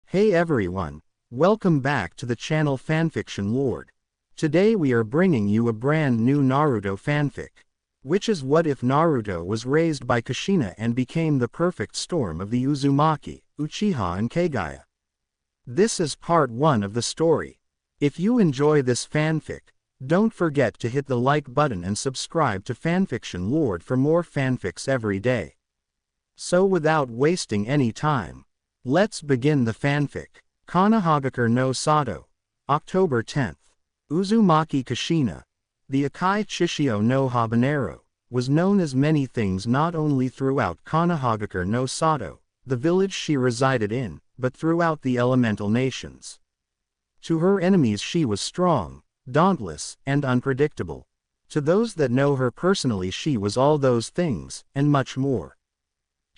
Hey everyone, welcome back to the channel Fanfiction Lord. Today we are bringing you a brand new Naruto fanfic, which is what if Naruto was raised by Kushina and became the perfect storm of the Uzumaki, Uchiha and Kaguya. This is part 1 of the story. If you enjoy this fanfic, don't forget to hit the like button and subscribe to Fanfiction Lord for more fanfics every day. So without wasting any time, let's begin the fanfic. Konohagakure no Sato, October 10th. Uzumaki Kushina, the Akai Chishio no Habanero, was known as many things not only throughout Konohagakure no Sato, the village she resided in, but throughout the elemental nations. To her enemies she was strong, dauntless, and unpredictable. To those that know her personally she was all those things, and much more.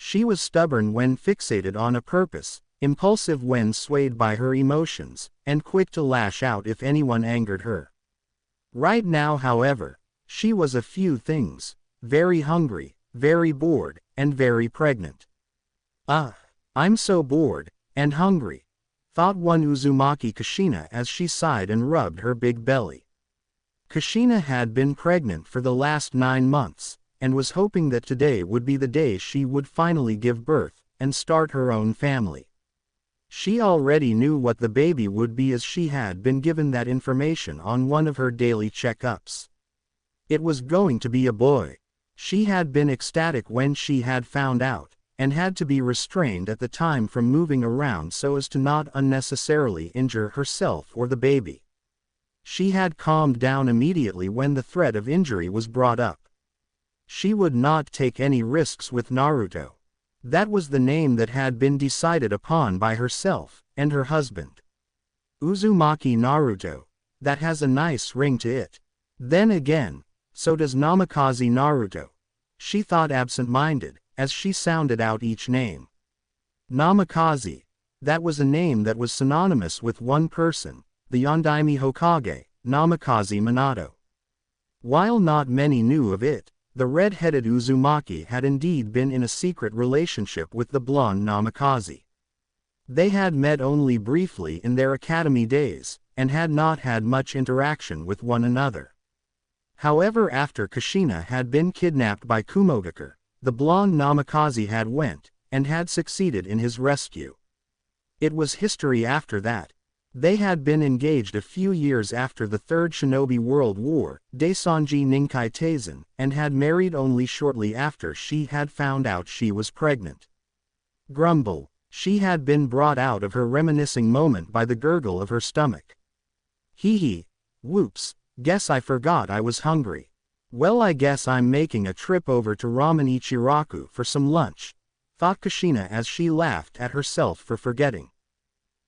She was stubborn when fixated on a purpose, impulsive when swayed by her emotions, and quick to lash out if anyone angered her. Right now, however, she was a few things: very hungry, very bored, and very pregnant. I'm so bored, and hungry, thought one Uzumaki Kushina as she sighed and rubbed her big belly. Kushina had been pregnant for the last 9 months, and was hoping that today would be the day she would finally give birth, and start her own family. She already knew what the baby would be as she had been given that information on one of her daily checkups. It was going to be a boy. She had been ecstatic when she had found out, and had to be restrained at the time from moving around so as to not unnecessarily injure herself or the baby. She had calmed down immediately when the threat of injury was brought up. She would not take any risks with Naruto. That was the name that had been decided upon by herself and her husband. Uzumaki Naruto. That has a nice ring to it. Then again, so does Namikaze Naruto. She thought absent-minded, as she sounded out each name. Namikaze. That was a name that was synonymous with one person, the Yondaime Hokage, Namikaze Minato. While not many knew of it, the red-headed Uzumaki had indeed been in a secret relationship with the blonde Namikaze. They had met only briefly in their academy days, and had not had much interaction with one another. However, after Kushina had been kidnapped by Kumogakure, the blonde Namikaze had went, and had succeeded in his rescue. It was history after that. They had been engaged a few years after the Third Shinobi World War, Daisanji Ninkai Taisen, and had married only shortly after she had found out she was pregnant. Grumble. She had been brought out of her reminiscing moment by the gurgle of her stomach. Hee hee. Whoops, guess I forgot I was hungry. Well, I guess I'm making a trip over to Ramen Ichiraku for some lunch, thought Kushina as she laughed at herself for forgetting.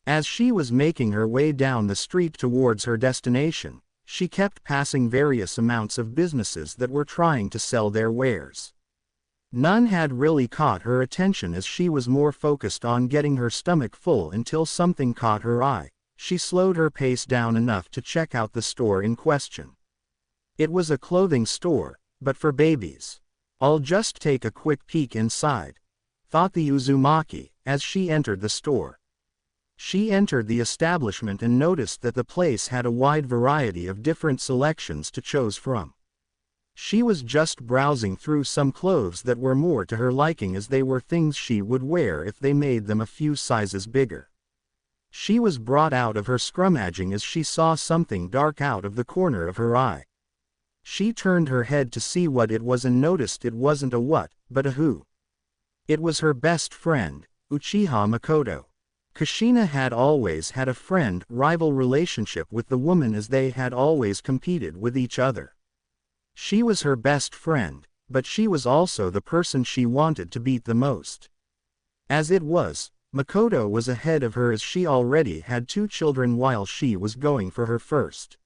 As she was making her way down the street towards her destination, she kept passing various amounts of businesses that were trying to sell their wares. None had really caught her attention as she was more focused on getting her stomach full until something caught her eye. She slowed her pace down enough to check out the store in question. It was a clothing store, but for babies. I'll just take a quick peek inside, thought the Uzumaki, as she entered the store. She entered the establishment and noticed that the place had a wide variety of different selections to choose from. She was just browsing through some clothes that were more to her liking as they were things she would wear if they made them a few sizes bigger. She was brought out of her scrummaging as she saw something dark out of the corner of her eye. She turned her head to see what it was and noticed it wasn't a what, but a who. It was her best friend, Uchiha Makoto. Kushina had always had a friend-rival relationship with the woman as they had always competed with each other. She was her best friend, but she was also the person she wanted to beat the most. As it was, Makoto was ahead of her as she already had 2 children while she was going for her first.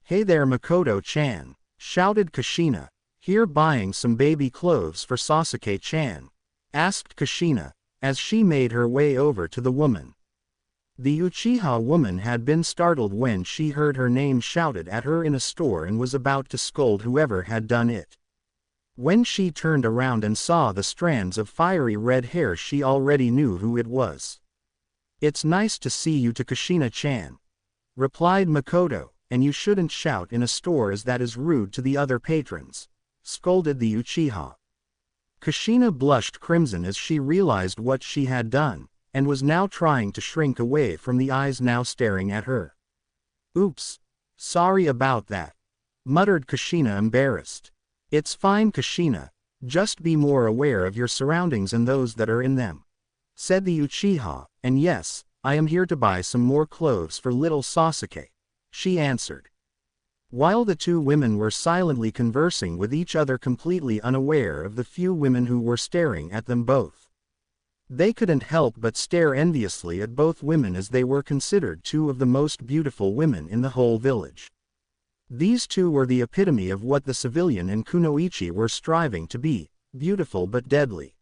"Hey there, Makoto-chan," shouted Kushina. "Here buying some baby clothes for Sasuke-chan?" asked Kushina, as she made her way over to the woman. The Uchiha woman had been startled when she heard her name shouted at her in a store and was about to scold whoever had done it. When she turned around and saw the strands of fiery red hair, she already knew who it was. It's nice to see you to Kushina-chan, replied Makoto, and you shouldn't shout in a store as that is rude to the other patrons, scolded the Uchiha. Kushina blushed crimson as she realized what she had done, and was now trying to shrink away from the eyes now staring at her. Oops. Sorry about that, muttered Kushina embarrassed. It's fine Kushina, just be more aware of your surroundings and those that are in them, said the Uchiha, and yes, I am here to buy some more clothes for little Sasuke, she answered. While the two women were silently conversing with each other completely unaware of the few women who were staring at them both. They couldn't help but stare enviously at both women as they were considered two of the most beautiful women in the whole village. These two were the epitome of what the civilian and kunoichi were striving to be, beautiful but deadly.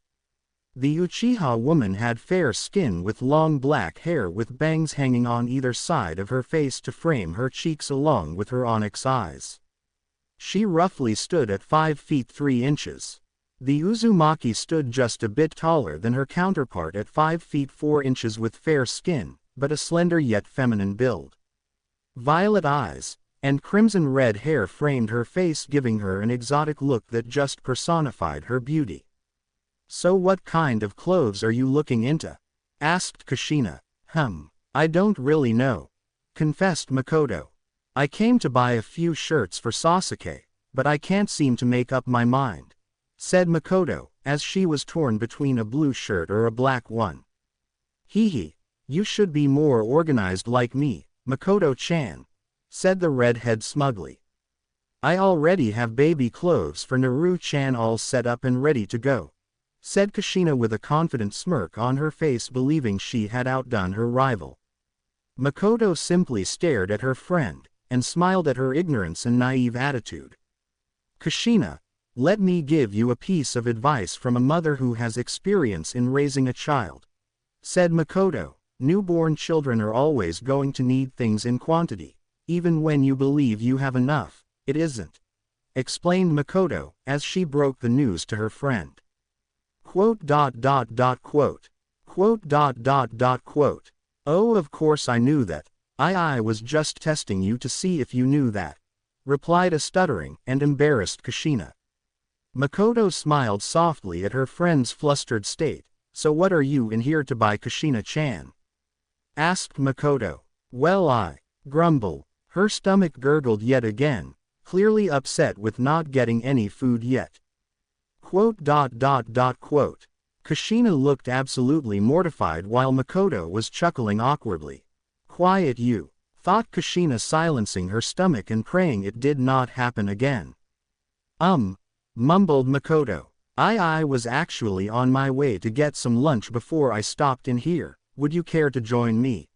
The Uchiha woman had fair skin with long black hair with bangs hanging on either side of her face to frame her cheeks along with her onyx eyes. She roughly stood at 5 feet 3 inches. The Uzumaki stood just a bit taller than her counterpart at 5 feet 4 inches with fair skin, but a slender yet feminine build. Violet eyes and crimson red hair framed her face, giving her an exotic look that just personified her beauty. So what kind of clothes are you looking into? Asked Kushina. I don't really know, confessed Makoto. I came to buy a few shirts for Sasuke, but I can't seem to make up my mind, said Makoto, as she was torn between a blue shirt or a black one. Hee, you should be more organized like me, Makoto-chan, said the redhead smugly. I already have baby clothes for Naruto-chan all set up and ready to go, said Kushina with a confident smirk on her face, believing she had outdone her rival. Makoto simply stared at her friend, and smiled at her ignorance and naive attitude. Kushina, let me give you a piece of advice from a mother who has experience in raising a child, said Makoto. Newborn children are always going to need things in quantity, even when you believe you have enough, it isn't, explained Makoto, as she broke the news to her friend. Quote. Oh, of course I knew that. I was just testing you to see if you knew that, replied a stuttering and embarrassed Kushina. Makoto smiled softly at her friend's flustered state. So what are you in here to buy, Kushina-chan? Asked Makoto. Well, I grumble. Her stomach gurgled yet again, clearly upset with not getting any food yet. Quote. Kushina looked absolutely mortified while Makoto was chuckling awkwardly. Quiet you, thought Kushina, silencing her stomach and praying it did not happen again. Mumbled Makoto. I was actually on my way to get some lunch before I stopped in here. Would you care to join me?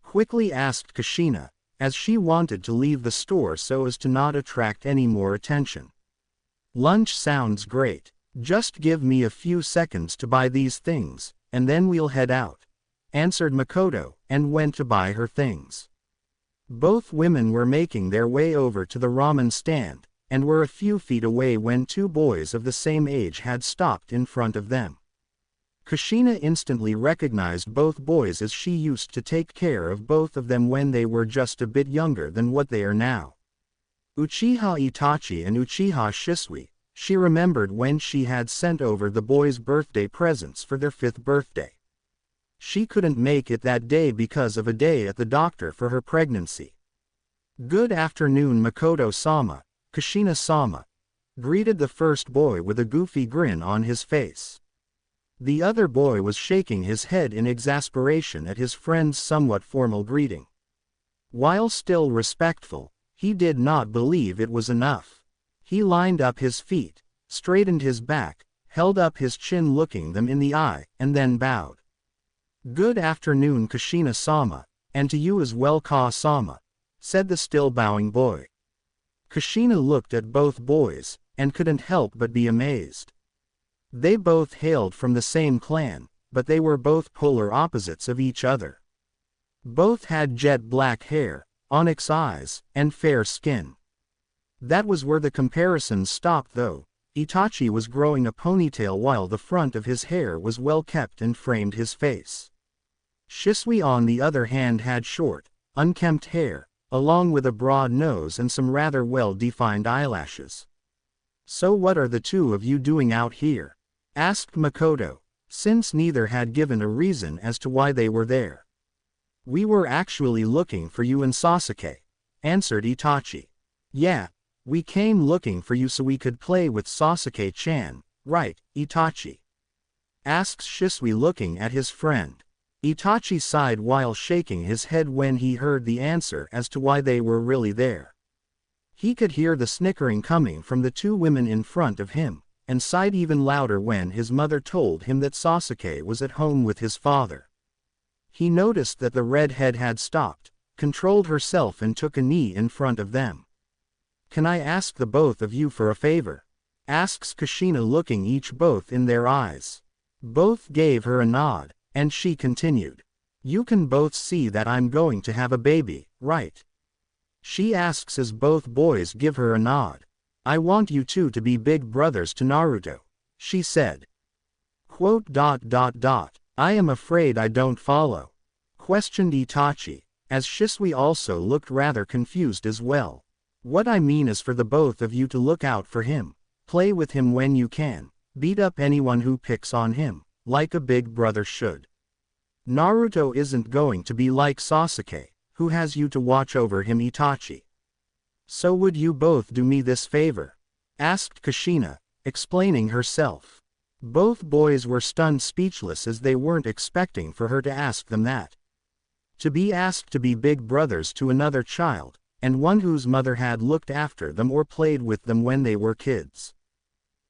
Quickly asked Kushina, as she wanted to leave the store so as to not attract any more attention. Lunch sounds great. Just give me a few seconds to buy these things, and then we'll head out, answered Makoto, and went to buy her things. Both women were making their way over to the ramen stand, and were a few feet away when two boys of the same age had stopped in front of them. Kushina instantly recognized both boys, as she used to take care of both of them when they were just a bit younger than what they are now. Uchiha Itachi and Uchiha Shisui. She remembered when she had sent over the boys' birthday presents for their 5th birthday. She couldn't make it that day because of a day at the doctor for her pregnancy. Good afternoon, Makoto-sama, Kushina-sama, greeted the first boy with a goofy grin on his face. The other boy was shaking his head in exasperation at his friend's somewhat formal greeting. While still respectful, he did not believe it was enough. He lined up his feet, straightened his back, held up his chin looking them in the eye, and then bowed. Good afternoon, Kushina-sama, and to you as well, Ka-sama, said the still bowing boy. Kushina looked at both boys, and couldn't help but be amazed. They both hailed from the same clan, but they were both polar opposites of each other. Both had jet black hair, onyx eyes, and fair skin. That was where the comparisons stopped though. Itachi was growing a ponytail while the front of his hair was well kept and framed his face. Shisui on the other hand had short, unkempt hair, along with a broad nose and some rather well-defined eyelashes. "So what are the two of you doing out here?" asked Makoto, since neither had given a reason as to why they were there. "We were actually looking for you and Sasuke," answered Itachi. "Yeah, we came looking for you so we could play with Sasuke-chan, right, Itachi?" asks Shisui looking at his friend. Itachi sighed while shaking his head when he heard the answer as to why they were really there. He could hear the snickering coming from the two women in front of him, and sighed even louder when his mother told him that Sasuke was at home with his father. He noticed that the redhead had stopped, controlled herself and took a knee in front of them. "Can I ask the both of you for a favor?" asks Kushina looking each both in their eyes. Both gave her a nod, and she continued. "You can both see that I'm going to have a baby, right?" She asks as both boys give her a nod. "I want you two to be big brothers to Naruto," she said. "I am afraid I don't follow," questioned Itachi, as Shisui also looked rather confused as well. "What I mean is for the both of you to look out for him, play with him when you can, beat up anyone who picks on him, like a big brother should. Naruto isn't going to be like Sasuke, who has you to watch over him, Itachi. So would you both do me this favor?" asked Kushina, explaining herself. Both boys were stunned speechless as they weren't expecting for her to ask them that. To be asked to be big brothers to another child, and one whose mother had looked after them or played with them when they were kids.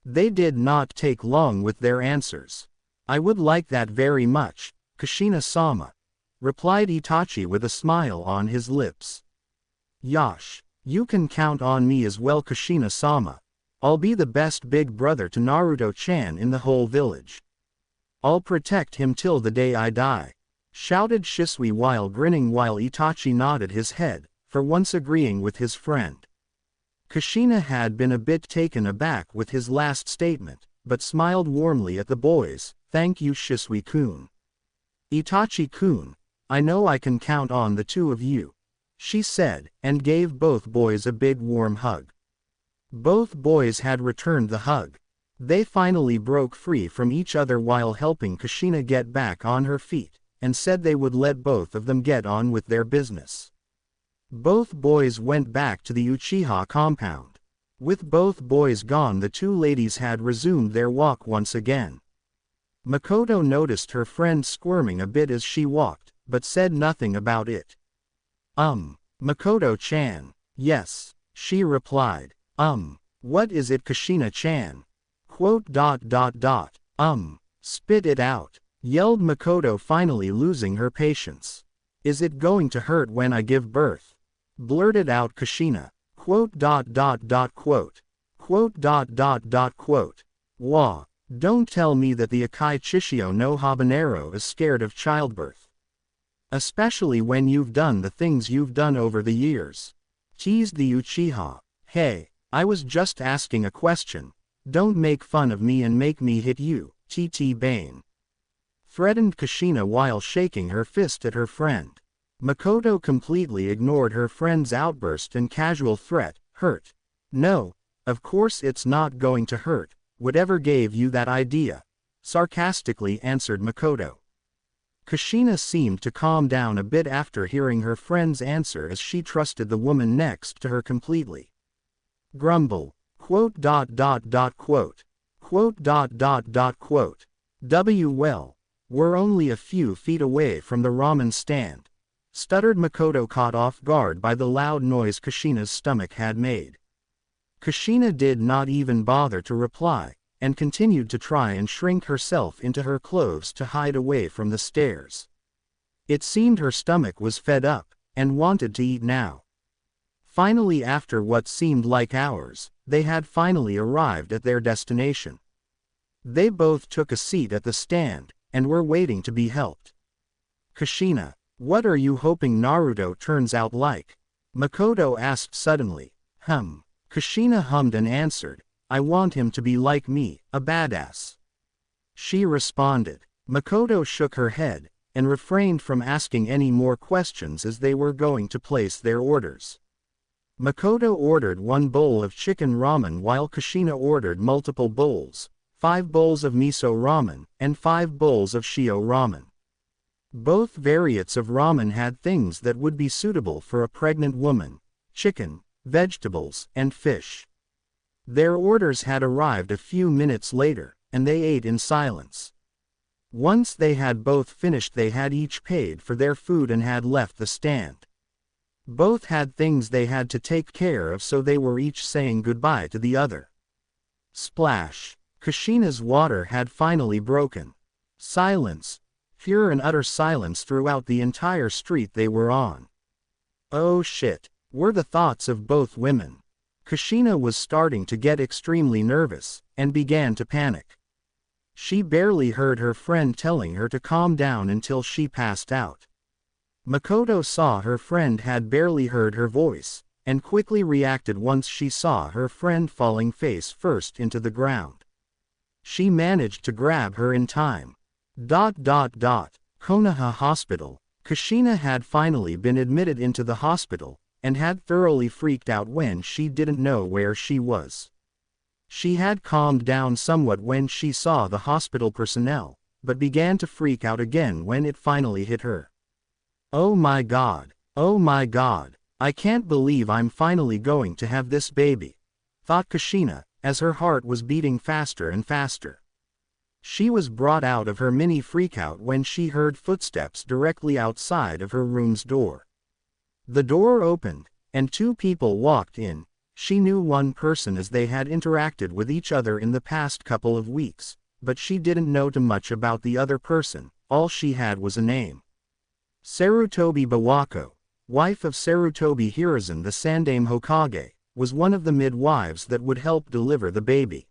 They did not take long with their answers. "I would like that very much, Kushina-sama," replied Itachi with a smile on his lips. "Yosh, you can count on me as well, Kushina-sama. I'll be the best big brother to Naruto-chan in the whole village. I'll protect him till the day I die," shouted Shisui while grinning while Itachi nodded his head, for once agreeing with his friend. Kushina had been a bit taken aback with his last statement, but smiled warmly at the boys. "Thank you, Shisui-kun. Itachi-kun, I know I can count on the two of you," she said, and gave both boys a big warm hug. Both boys had returned the hug. They finally broke free from each other while helping Kushina get back on her feet, and said they would let both of them get on with their business. Both boys went back to the Uchiha compound. With both boys gone, the two ladies had resumed their walk once again. Makoto noticed her friend squirming a bit as she walked, but said nothing about it. Makoto-chan." "Yes," she replied. What is it, Kushina-chan?" Spit it out," yelled Makoto, finally losing her patience. "Is it going to hurt when I give birth?" blurted out Kushina. Wah, don't tell me that the Akai Chishio no Habanero is scared of childbirth. Especially when you've done the things you've done over the years," teased the Uchiha. "Hey, I was just asking a question. Don't make fun of me and make me hit you, TT Bane," threatened Kushina while shaking her fist at her friend. Makoto completely ignored her friend's outburst and casual threat. "Hurt? No, of course it's not going to hurt. Whatever gave you that idea?" sarcastically answered Makoto. Kushina seemed to calm down a bit after hearing her friend's answer, as she trusted the woman next to her completely. Grumble. Well, we're only a few feet away from the ramen stand," stuttered Makoto, caught off guard by the loud noise Kushina's stomach had made. Kushina did not even bother to reply, and continued to try and shrink herself into her clothes to hide away from the stares. It seemed her stomach was fed up, and wanted to eat now. Finally, after what seemed like hours, they had finally arrived at their destination. They both took a seat at the stand, and were waiting to be helped. "Kushina, what are you hoping Naruto turns out like?" Makoto asked suddenly. Kushina hummed and answered, "I want him to be like me, a badass," she responded. Makoto shook her head, and refrained from asking any more questions as they were going to place their orders. Makoto ordered 1 bowl of chicken ramen while Kushina ordered multiple bowls, 5 bowls of miso ramen, and 5 bowls of shio ramen. Both variants of ramen had things that would be suitable for a pregnant woman: chicken, vegetables, and fish. Their orders had arrived a few minutes later, and they ate in silence. Once they had both finished, they had each paid for their food and had left the stand. Both had things they had to take care of, so they were each saying goodbye to the other. Splash! Kushina's water had finally broken. Silence. Pure and utter silence throughout the entire street they were on. Oh shit, were the thoughts of both women. Kushina was starting to get extremely nervous, and began to panic. She barely heard her friend telling her to calm down until she passed out. Makoto saw her friend had barely heard her voice, and quickly reacted once she saw her friend falling face first into the ground. She managed to grab her in time. Konoha Hospital. Kushina had finally been admitted into the hospital, and had thoroughly freaked out when she didn't know where she was. She had calmed down somewhat when she saw the hospital personnel, but began to freak out again when it finally hit her. Oh my god, I can't believe I'm finally going to have this baby, thought Kushina, as her heart was beating faster and faster. She was brought out of her mini freakout when she heard footsteps directly outside of her room's door. The door opened, and 2 people walked in. She knew one person as they had interacted with each other in the past couple of weeks, but she didn't know too much about the other person. All she had was a name. Sarutobi Bawako, wife of Sarutobi Hiruzen the Sandaime Hokage, was one of the midwives that would help deliver the baby.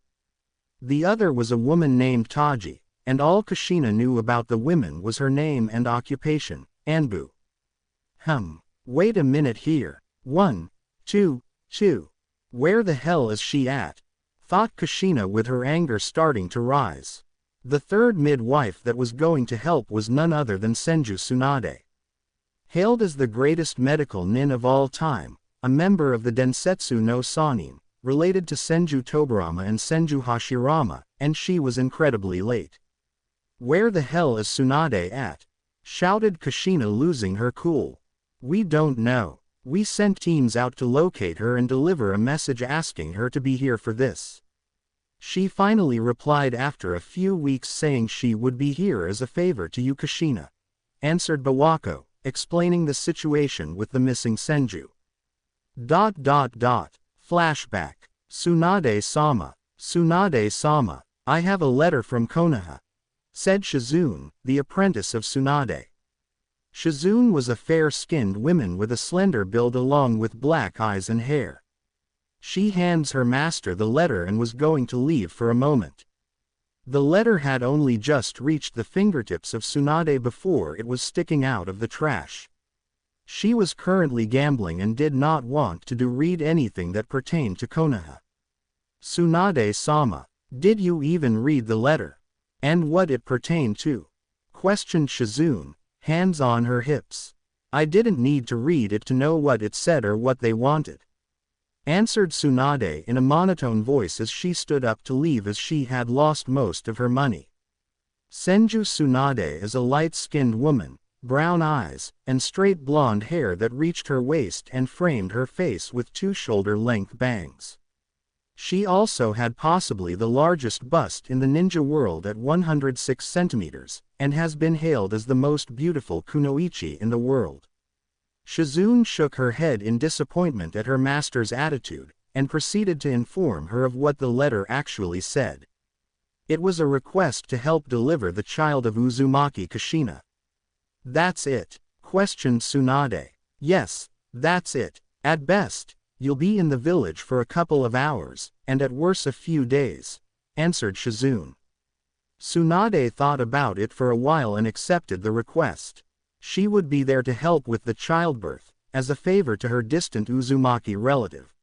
The other was a woman named Taji, and all Kushina knew about the women was her name and occupation, Anbu. Wait a minute here. 1, 2, 2. Where the hell is she at? Thought Kushina with her anger starting to rise. The third midwife that was going to help was none other than Senju Tsunade. Hailed as the greatest medical nin of all time, a member of the Densetsu no Sannin, related to Senju Tobirama and Senju Hashirama, and she was incredibly late. Where the hell is Tsunade at? Shouted Kushina, losing her cool. We don't know. We sent teams out to locate her and deliver a message asking her to be here for this. She finally replied after a few weeks saying she would be here as a favor to you, Kushina. Answered Bawako, explaining the situation with the missing Senju. Flashback. Tsunade-sama, I have a letter from Konoha, said Shizune, the apprentice of Tsunade. Shizune was a fair-skinned woman with a slender build along with black eyes and hair. She hands her master the letter and was going to leave for a moment. The letter had only just reached the fingertips of Tsunade before it was sticking out of the trash. She was currently gambling and did not want to read anything that pertained to Konoha. Tsunade-sama, did you even read the letter? And what it pertained to? Questioned Shizune, hands on her hips. I didn't need to read it to know what it said or what they wanted. Answered Tsunade in a monotone voice as she stood up to leave as she had lost most of her money. Senju Tsunade is a light-skinned woman, brown eyes, and straight blonde hair that reached her waist and framed her face with 2 shoulder-length bangs. She also had possibly the largest bust in the ninja world at 106 centimeters, and has been hailed as the most beautiful kunoichi in the world. Shizune shook her head in disappointment at her master's attitude, and proceeded to inform her of what the letter actually said. It was a request to help deliver the child of Uzumaki Kushina. That's it? Questioned Tsunade. Yes, that's it. At best, you'll be in the village for a couple of hours, and at worst a few days, answered Shizune. Tsunade thought about it for a while and accepted the request. She would be there to help with the childbirth, as a favor to her distant Uzumaki relative.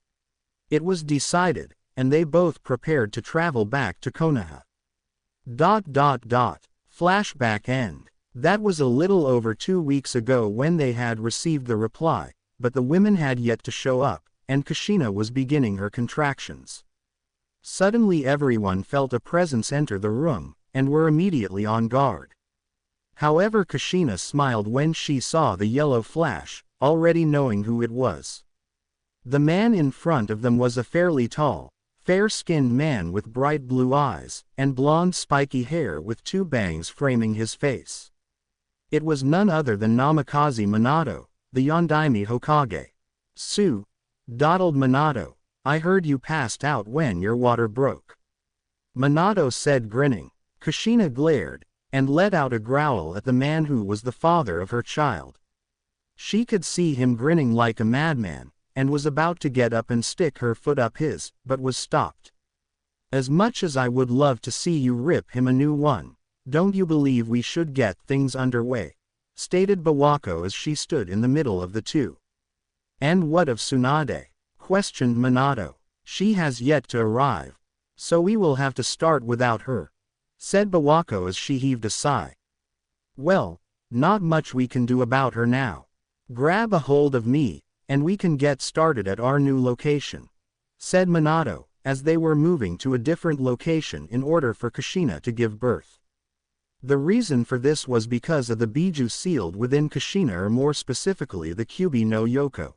It was decided, and they both prepared to travel back to Konoha. Flashback end. That was a little over 2 weeks ago when they had received the reply, but the women had yet to show up, and Kushina was beginning her contractions. Suddenly everyone felt a presence enter the room, and were immediately on guard. However, Kushina smiled when she saw the yellow flash, already knowing who it was. The man in front of them was a fairly tall, fair-skinned man with bright blue eyes, and blonde spiky hair with 2 bangs framing his face. It was none other than Namikaze Minato, the Yondaime Hokage. "Su," dawdled Minato, "I heard you passed out when your water broke." Minato said, grinning. Kushina glared, and let out a growl at the man who was the father of her child. She could see him grinning like a madman, and was about to get up and stick her foot up his, but was stopped. "As much as I would love to see you rip him a new one, don't you believe we should get things underway?" stated Bawako as she stood in the middle of the two. "And what of Tsunade?" questioned Minato. "She has yet to arrive, so we will have to start without her," said Bawako as she heaved a sigh. "Well, not much we can do about her now. Grab a hold of me, and we can get started at our new location," said Minato, as they were moving to a different location in order for Kushina to give birth. The reason for this was because of the biju sealed within Kushina, or more specifically the Kyubi no Yoko.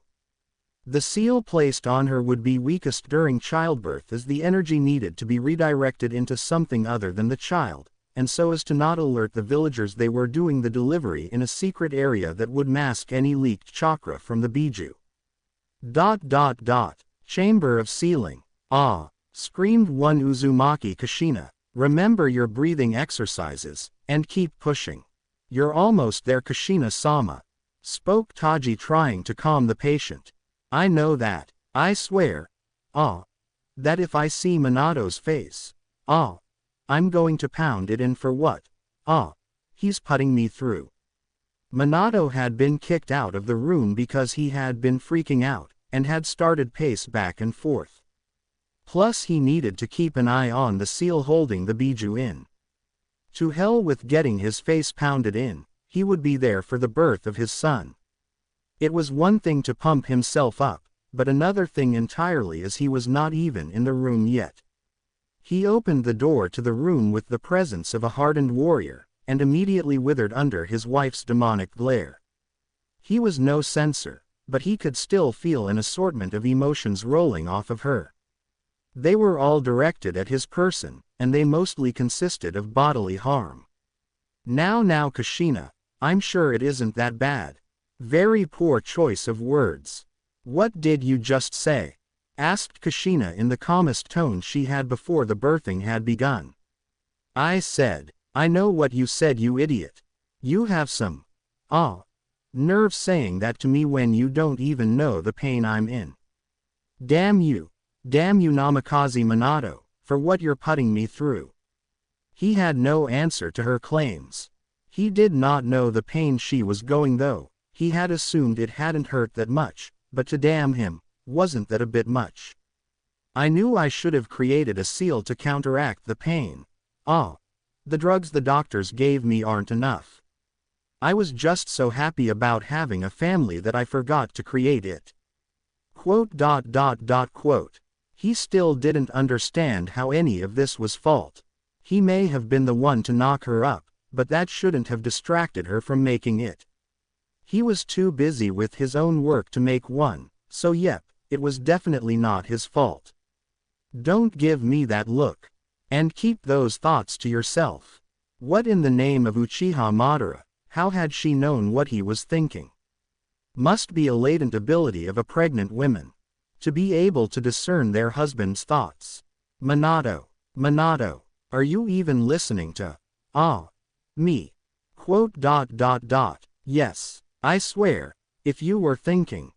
The seal placed on her would be weakest during childbirth, as the energy needed to be redirected into something other than the child, and so as to not alert the villagers they were doing the delivery in a secret area that would mask any leaked chakra from the biju. Chamber of sealing. "Ah!" screamed one Uzumaki Kushina. "Remember your breathing exercises, and keep pushing. You're almost there, Kushina-sama," spoke Taji, trying to calm the patient. "I know that, I swear. That if I see Minato's face, I'm going to pound it in for what? He's putting me through." Minato had been kicked out of the room because he had been freaking out, and had started pace back and forth. Plus he needed to keep an eye on the seal holding the biju in. To hell with getting his face pounded in, he would be there for the birth of his son. It was one thing to pump himself up, but another thing entirely, as he was not even in the room yet. He opened the door to the room with the presence of a hardened warrior, and immediately withered under his wife's demonic glare. He was no censor, but he could still feel an assortment of emotions rolling off of her. They were all directed at his person, and they mostly consisted of bodily harm. Now Kushina, I'm sure it isn't that bad." "Very poor choice of words. What did you just say?" asked Kushina in the calmest tone she had before the birthing had begun. "I said, I know what you said, you idiot. You have some nerve saying that to me when you don't even know the pain I'm in. Damn you Namikaze Minato, for what you're putting me through." He had no answer to her claims. He did not know the pain she was going though. He had assumed it hadn't hurt that much, but to damn him, wasn't that a bit much? "I knew I should have created a seal to counteract the pain. The drugs the doctors gave me aren't enough. I was just so happy about having a family that I forgot to create it." He still didn't understand how any of this was fault. He may have been the one to knock her up, but that shouldn't have distracted her from making it. He was too busy with his own work to make one, so it was definitely not his fault. "Don't give me that look. And keep those thoughts to yourself." What in the name of Uchiha Madara, how had she known what he was thinking? Must be a latent ability of a pregnant woman, to be able to discern their husband's thoughts. Minato, are you even listening to me? Yes, I swear, if you were thinking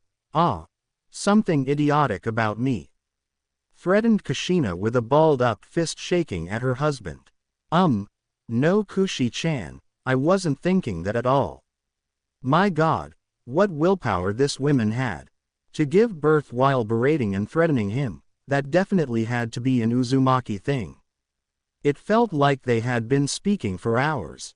something idiotic about me, threatened Kushina with a balled-up fist, shaking at her husband. No Kushi-chan, I wasn't thinking that at all. My God, what willpower this woman had. To give birth while berating and threatening him, that definitely had to be an Uzumaki thing. It felt like they had been speaking for hours,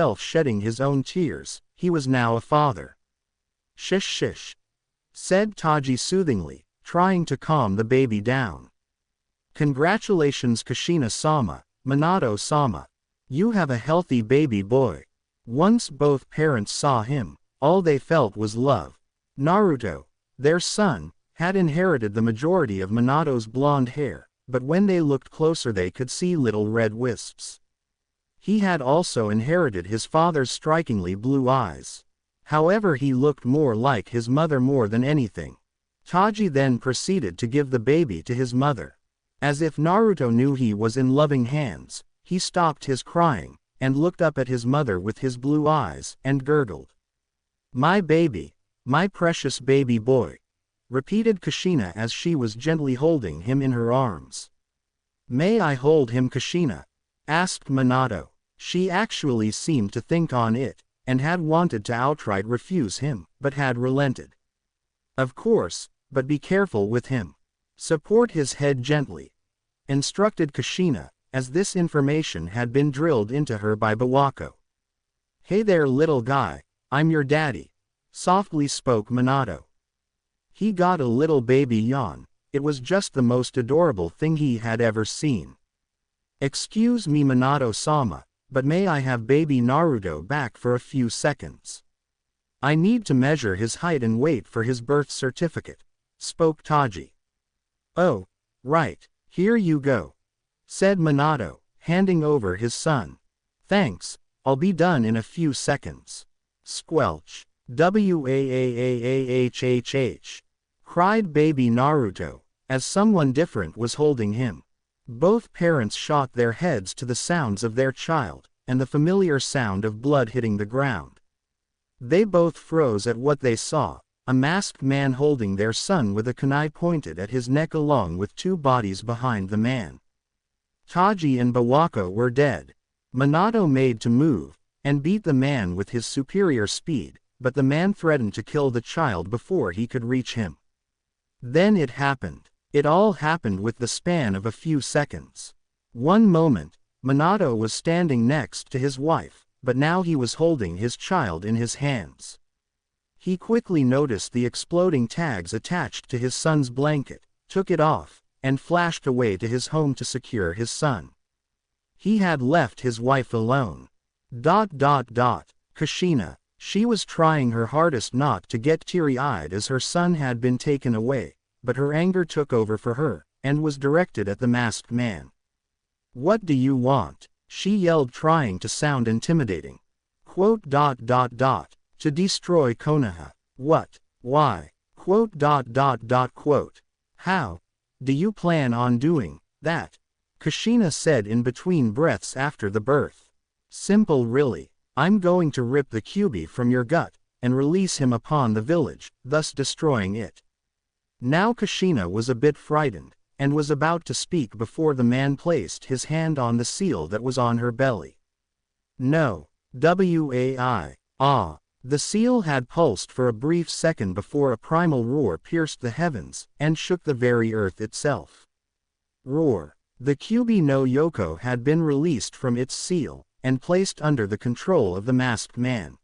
himself shedding his own tears, he was now a father. Shish shish, said Taji soothingly, trying to calm the baby down. Congratulations Kushina-sama, Minato-sama. You have a healthy baby boy. Once both parents saw him, all they felt was love. Naruto, their son, had inherited the majority of Minato's blonde hair, but when they looked closer they could see little red wisps. He had also inherited his father's strikingly blue eyes. However, he looked more like his mother more than anything. Taji then proceeded to give the baby to his mother. As if Naruto knew he was in loving hands, he stopped his crying, and looked up at his mother with his blue eyes, and gurgled. "My baby, my precious baby boy," repeated Kushina as she was gently holding him in her arms. "May I hold him Kushina?" asked Minato. She actually seemed to think on it, and had wanted to outright refuse him, but had relented. "Of course, but be careful with him. Support his head gently," instructed Kushina, as this information had been drilled into her by Bawako. "Hey there little guy, I'm your daddy," softly spoke Minato. He got a little baby yawn. It was just the most adorable thing he had ever seen. "Excuse me Minato-sama, but may I have baby Naruto back for a few seconds? I need to measure his height and weight for his birth certificate," spoke Taji. "Oh, right, here you go," said Minato, handing over his son. "Thanks, I'll be done in a few seconds." Squelch. "Waahhhh," cried baby Naruto, as someone different was holding him. Both parents shot their heads to the sounds of their child, and the familiar sound of blood hitting the ground. They both froze at what they saw, a masked man holding their son with a kunai pointed at his neck along with two bodies behind the man. Taji and Bawako were dead. Minato made to move, and beat the man with his superior speed, but the man threatened to kill the child before he could reach him. Then it happened. It all happened with the span of a few seconds. One moment, Minato was standing next to his wife, but now he was holding his child in his hands. He quickly noticed the exploding tags attached to his son's blanket, took it off, and flashed away to his home to secure his son. He had left his wife alone. Kushina, she was trying her hardest not to get teary-eyed as her son had been taken away, but her anger took over for her, and was directed at the masked man. "What do you want?" she yelled, trying to sound intimidating. "To destroy Konoha." "What? Why? How do you plan on doing that?" Kushina said in between breaths after the birth. "Simple really. I'm going to rip the Kyuubi from your gut, and release him upon the village, thus destroying it." Now Kushina was a bit frightened, and was about to speak before the man placed his hand on the seal that was on her belly. No. The seal had pulsed for a brief second before a primal roar pierced the heavens, and shook the very earth itself. Roar. The Kyuubi no Yoko had been released from its seal, and placed under the control of the masked man.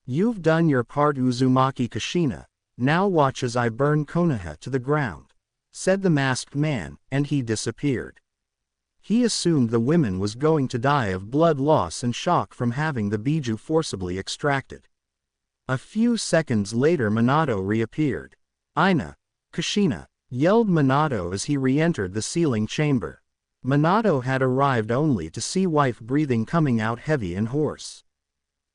"You've done your part Uzumaki Kushina, now watch as I burn Konoha to the ground," said the masked man, and he disappeared. He assumed the woman was going to die of blood loss and shock from having the Biju forcibly extracted. A few seconds later Minato reappeared. "Ina! Kushina!" yelled Minato as he re-entered the sealing chamber. Minato had arrived only to see wife breathing coming out heavy and hoarse.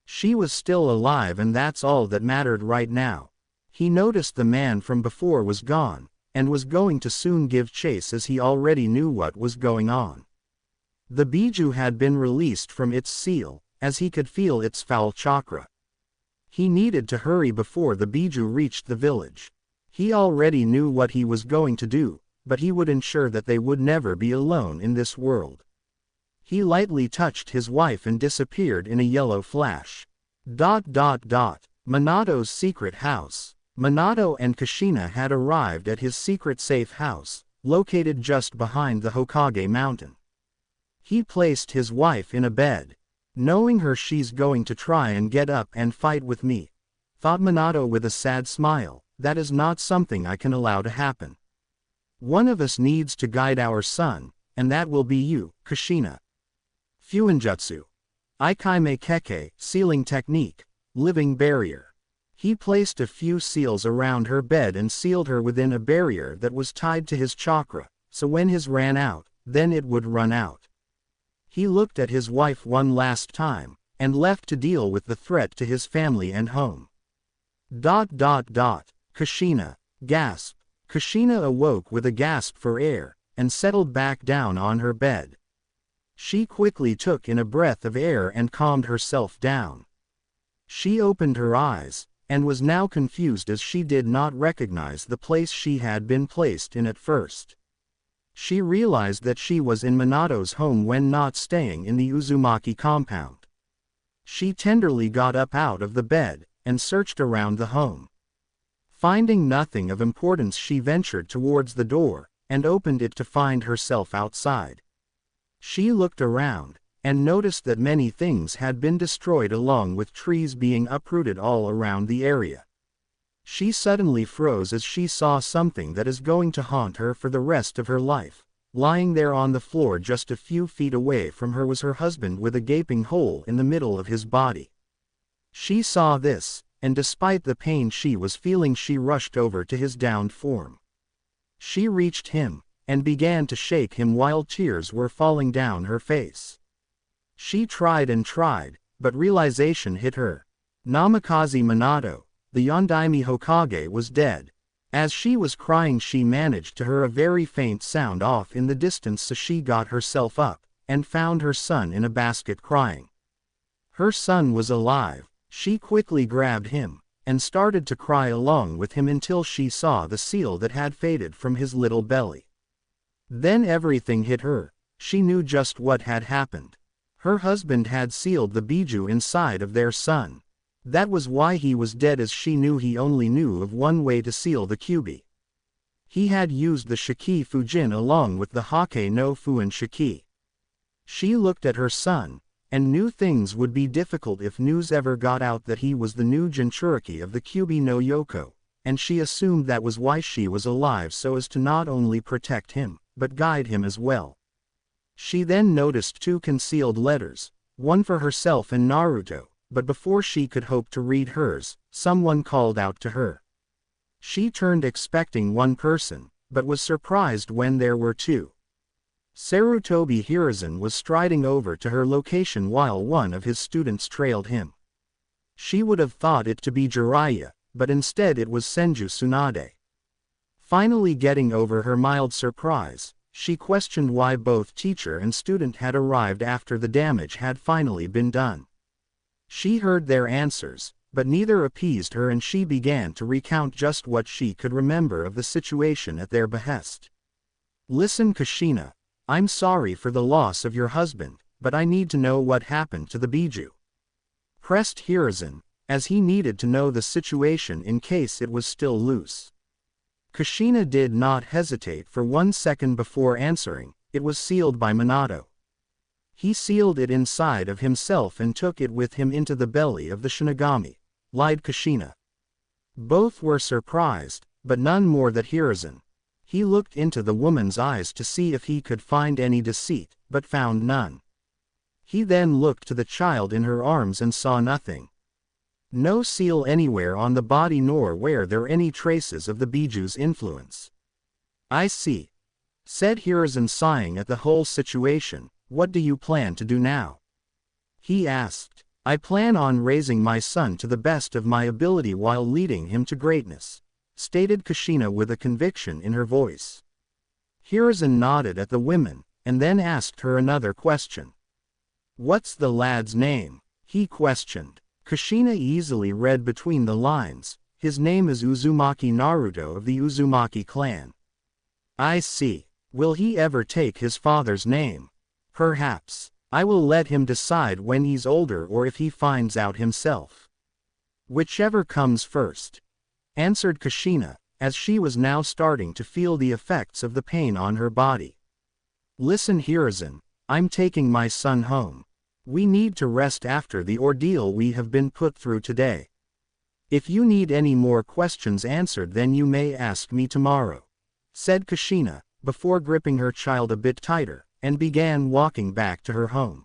She was still alive and that's all that mattered right now. He noticed the man from before was gone, and was going to soon give chase as he already knew what was going on. The Biju had been released from its seal, as he could feel its foul chakra. He needed to hurry before the Biju reached the village. He already knew what he was going to do, but he would ensure that they would never be alone in this world. He lightly touched his wife and disappeared in a yellow flash. Minato's secret house. Minato and Kushina had arrived at his secret safe house, located just behind the Hokage mountain. He placed his wife in a bed. "Knowing her she's going to try and get up and fight with me," thought Minato with a sad smile. "That is not something I can allow to happen. One of us needs to guide our son, and that will be you, Kushina." Fuinjutsu. Ikaime Keke, sealing technique, living barrier. He placed a few seals around her bed and sealed her within a barrier that was tied to his chakra, so when his ran out, then it would run out. He looked at his wife one last time, and left to deal with the threat to his family and home. Kushina. Gasp. Kushina awoke with a gasp for air, and settled back down on her bed. She quickly took in a breath of air and calmed herself down. She opened her eyes, and was now confused as she did not recognize the place she had been placed in at first. She realized that she was in Minato's home when not staying in the Uzumaki compound. She tenderly got up out of the bed, and searched around the home. Finding nothing of importance, she ventured towards the door, and opened it to find herself outside. She looked around, and noticed that many things had been destroyed along with trees being uprooted all around the area. She suddenly froze as she saw something that is going to haunt her for the rest of her life. Lying there on the floor just a few feet away from her was her husband with a gaping hole in the middle of his body. She saw this, and despite the pain she was feeling, she rushed over to his downed form. She reached him, and began to shake him while tears were falling down her face. She tried and tried, but realization hit her. Namikaze Minato, the Yondaime Hokage, was dead. As she was crying, she managed to hear a very faint sound off in the distance, so she got herself up, and found her son in a basket crying. Her son was alive. She quickly grabbed him, and started to cry along with him until she saw the seal that had faded from his little belly. Then everything hit her. She knew just what had happened. Her husband had sealed the Biju inside of their son. That was why he was dead, as she knew he only knew of one way to seal the Kyubi. He had used the Shiki Fujin along with the Hake no Fuin Shiki. She looked at her son, and knew things would be difficult if news ever got out that he was the new Jinchuriki of the Kyubi no Yoko, and she assumed that was why she was alive, so as to not only protect him, but guide him as well. She then noticed two concealed letters, one for herself and Naruto. But before she could hope to read hers, someone called out to her. She turned expecting one person, but was surprised when there were two. Sarutobi Hiruzen was striding over to her location while one of his students trailed him. She would have thought it to be Jiraiya, but instead it was Senju Tsunade. Finally getting over her mild surprise, she questioned why both teacher and student had arrived after the damage had finally been done. She heard their answers, but neither appeased her, and she began to recount just what she could remember of the situation at their behest. "Listen, Kushina, I'm sorry for the loss of your husband, but I need to know what happened to the Biju," pressed Hiruzen, as he needed to know the situation in case it was still loose. Kushina did not hesitate for 1 second before answering. It was sealed by Minato. He sealed it inside of himself and took it with him into the belly of the Shinigami, lied Kushina. Both were surprised, but none more than Hiruzen. He looked into the woman's eyes to see if he could find any deceit, but found none. He then looked to the child in her arms and saw nothing. No seal anywhere on the body nor were there any traces of the biju's influence. I see, said Hiruzen, sighing at the whole situation. What do you plan to do now? He asked. I plan on raising my son to the best of my ability while leading him to greatness, stated Kushina with a conviction in her voice. Hiruzen nodded at the women, and then asked her another question. What's the lad's name? He questioned. Kushina easily read between the lines. His name is Uzumaki Naruto of the Uzumaki clan. I see. Will he ever take his father's name? Perhaps. I will let him decide when he's older or if he finds out himself. Whichever comes first, answered Kushina, as she was now starting to feel the effects of the pain on her body. Listen, Hiruzen, I'm taking my son home. We need to rest after the ordeal we have been put through today. If you need any more questions answered, then you may ask me tomorrow, said Kushina, before gripping her child a bit tighter, and began walking back to her home.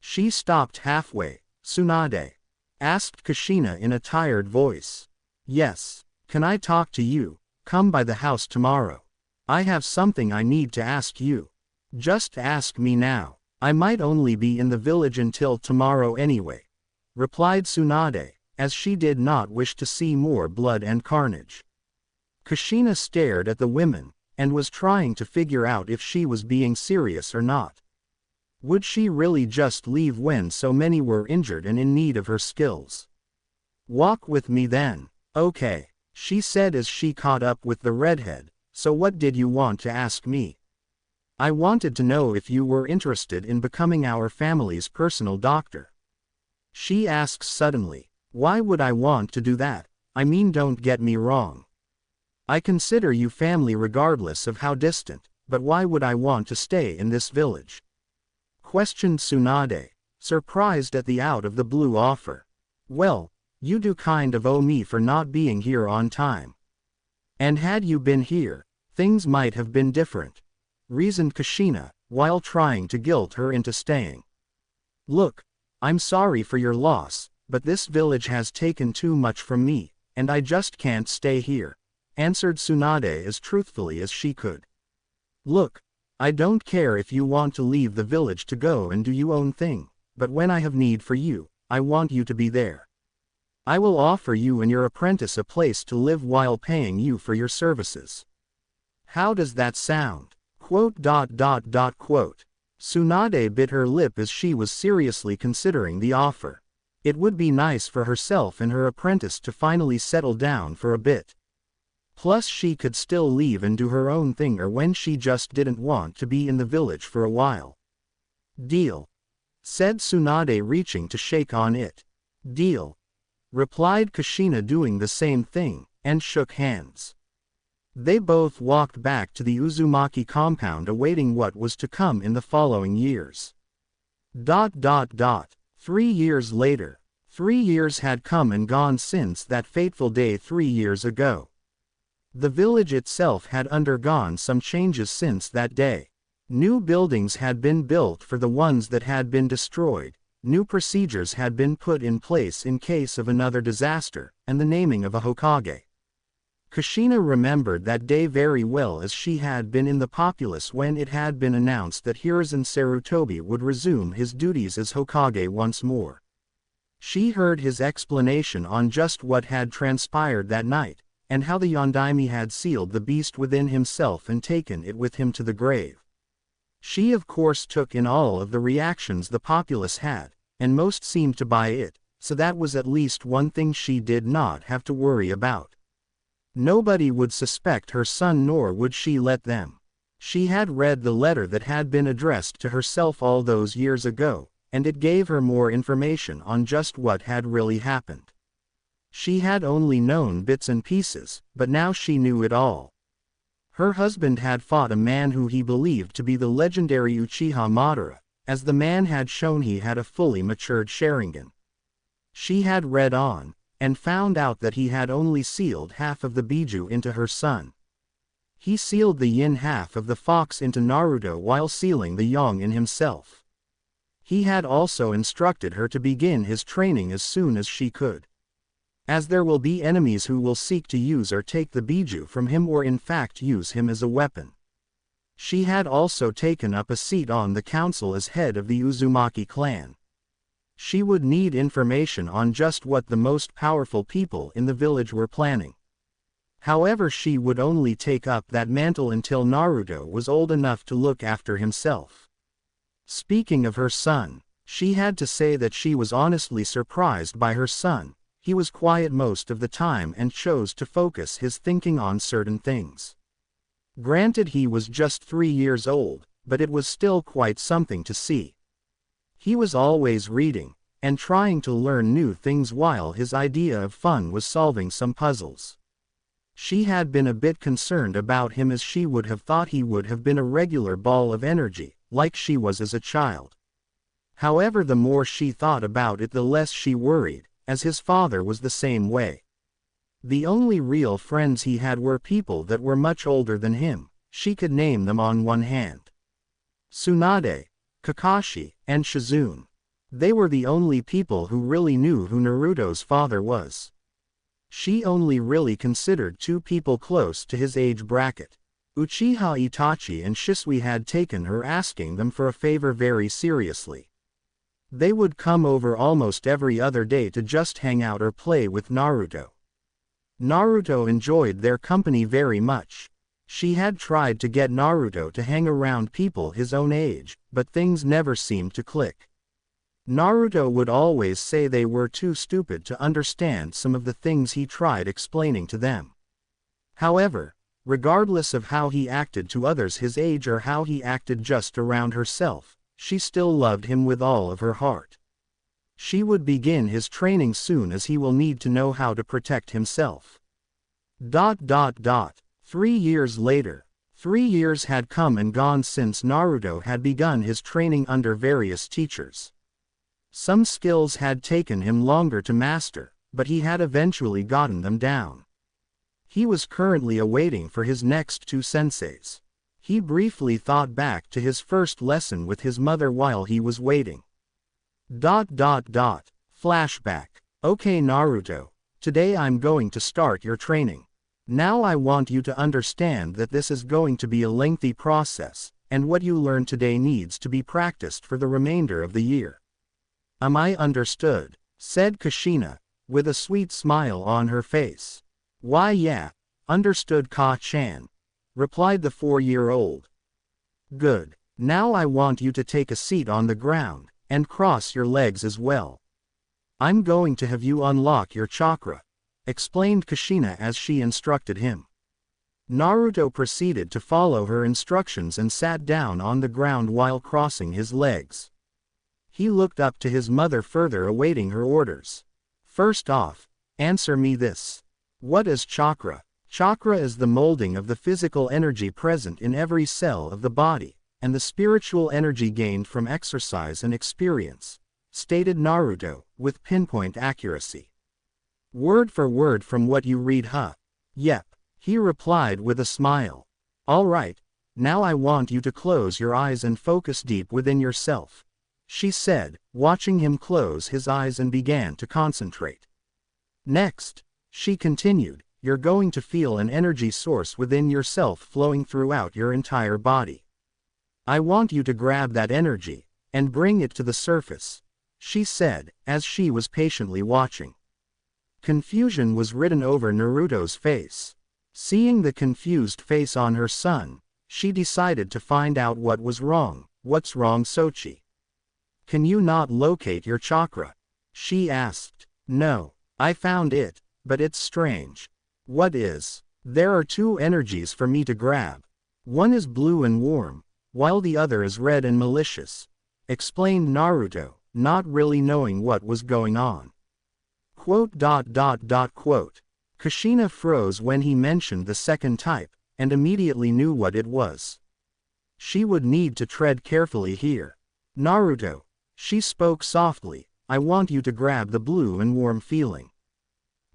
She stopped halfway. Tsunade? Asked Kushina in a tired voice. Yes. Can I talk to you? Come by the house tomorrow. I have something I need to ask you. Just ask me now. I might only be in the village until tomorrow anyway, replied Tsunade, as she did not wish to see more blood and carnage. Kushina stared at the women, and was trying to figure out if she was being serious or not. Would she really just leave when so many were injured and in need of her skills? Walk with me then. Okay, she said as she caught up with the redhead. So what did you want to ask me? I wanted to know if you were interested in becoming our family's personal doctor. She asks suddenly. Why would I want to do that? I mean, don't get me wrong. I consider you family regardless of how distant, but why would I want to stay in this village? Questioned Tsunade, surprised at the out-of-the-blue offer. Well, you do kind of owe me for not being here on time. And had you been here, things might have been different, reasoned Kushina, while trying to guilt her into staying. Look, I'm sorry for your loss, but this village has taken too much from me, and I just can't stay here, answered Tsunade as truthfully as she could. Look, I don't care if you want to leave the village to go and do your own thing, but when I have need for you, I want you to be there. I will offer you and your apprentice a place to live while paying you for your services. How does that sound? Quote. Tsunade bit her lip as she was seriously considering the offer. It would be nice for herself and her apprentice to finally settle down for a bit. Plus she could still leave and do her own thing or when she just didn't want to be in the village for a while. Deal, said Tsunade, reaching to shake on it. Deal, replied Kushina, doing the same thing, and shook hands. They both walked back to the Uzumaki compound, awaiting what was to come in the following years. 3 years later. 3 years had come and gone since that fateful day 3 years ago. The village itself had undergone some changes since that day. New buildings had been built for the ones that had been destroyed, new procedures had been put in place in case of another disaster, and the naming of a Hokage. Kushina remembered that day very well, as she had been in the populace when it had been announced that Hiruzen Sarutobi would resume his duties as Hokage once more. She heard his explanation on just what had transpired that night, and how the Yondaime had sealed the beast within himself and taken it with him to the grave. She of course took in all of the reactions the populace had, and most seemed to buy it, so that was at least one thing she did not have to worry about. Nobody would suspect her son, nor would she let them. She had read the letter that had been addressed to herself all those years ago, and it gave her more information on just what had really happened. She had only known bits and pieces, but now she knew it all. Her husband had fought a man who he believed to be the legendary Uchiha Madara, as the man had shown he had a fully matured Sharingan. She had read on, and found out that he had only sealed half of the Biju into her son. He sealed the yin half of the fox into Naruto while sealing the yang in himself. He had also instructed her to begin his training as soon as she could. as there will be enemies who will seek to use or take the Biju from him or in fact use him as a weapon. She had also taken up a seat on the council as head of the Uzumaki clan. She would need information on just what the most powerful people in the village were planning. However, she would only take up that mantle until Naruto was old enough to look after himself. Speaking of her son, she had to say that she was honestly surprised by her son. He was quiet most of the time and chose to focus his thinking on certain things. Granted, he was just 3 years old, but it was still quite something to see. He was always reading, and trying to learn new things while his idea of fun was solving some puzzles. She had been a bit concerned about him as she would have thought he would have been a regular ball of energy, like she was as a child. However, the more she thought about it, the less she worried, as his father was the same way. The only real friends he had were people that were much older than him. She could name them on one hand. Tsunade, Kakashi, and Shizune. They were the only people who really knew who Naruto's father was. She only really considered 2 people close to his age bracket. Uchiha Itachi and Shisui had taken her asking them for a favor very seriously. They would come over almost every other day to just hang out or play with Naruto. Naruto enjoyed their company very much. She had tried to get Naruto to hang around people his own age, but things never seemed to click. Naruto would always say they were too stupid to understand some of the things he tried explaining to them. However, regardless of how he acted to others his age or how he acted just around herself, she still loved him with all of her heart. She would begin his training soon as he will need to know how to protect himself. 3 years later. 3 years had come and gone since Naruto had begun his training under various teachers. Some skills had taken him longer to master, but he had eventually gotten them down. He was currently awaiting for his next 2 senseis. He briefly thought back to his first lesson with his mother while he was waiting. Flashback. Okay Naruto, today I'm going to start your training. Now I want you to understand that this is going to be a lengthy process, and what you learn today needs to be practiced for the remainder of the year. Am I understood? Said Kushina, with a sweet smile on her face. Why yeah, understood Ka-chan, replied the 4-year-old. Good, now I want you to take a seat on the ground, and cross your legs as well. I'm going to have you unlock your chakra, explained Kushina as she instructed him. Naruto proceeded to follow her instructions and sat down on the ground while crossing his legs. He looked up to his mother further awaiting her orders. First off, answer me this. What is chakra? Chakra is the molding of the physical energy present in every cell of the body, and the spiritual energy gained from exercise and experience, stated Naruto, with pinpoint accuracy. Word for word from what you read, huh? Yep, he replied with a smile. All right, now I want you to close your eyes and focus deep within yourself, she said, watching him close his eyes and began to concentrate. Next, she continued, you're going to feel an energy source within yourself flowing throughout your entire body. I want you to grab that energy, and bring it to the surface, she said, as she was patiently watching. Confusion was written over Naruto's face. Seeing the confused face on her son, she decided to find out what was wrong. What's wrong, Sochi? Can you not locate your chakra? She asked. No, I found it, but it's strange. What is? There are 2 energies for me to grab. One is blue and warm, while the other is red and malicious, explained Naruto, not really knowing what was going on. Kushina froze when he mentioned the second type, and immediately knew what it was. She would need to tread carefully here. Naruto, she spoke softly, I want you to grab the blue and warm feeling.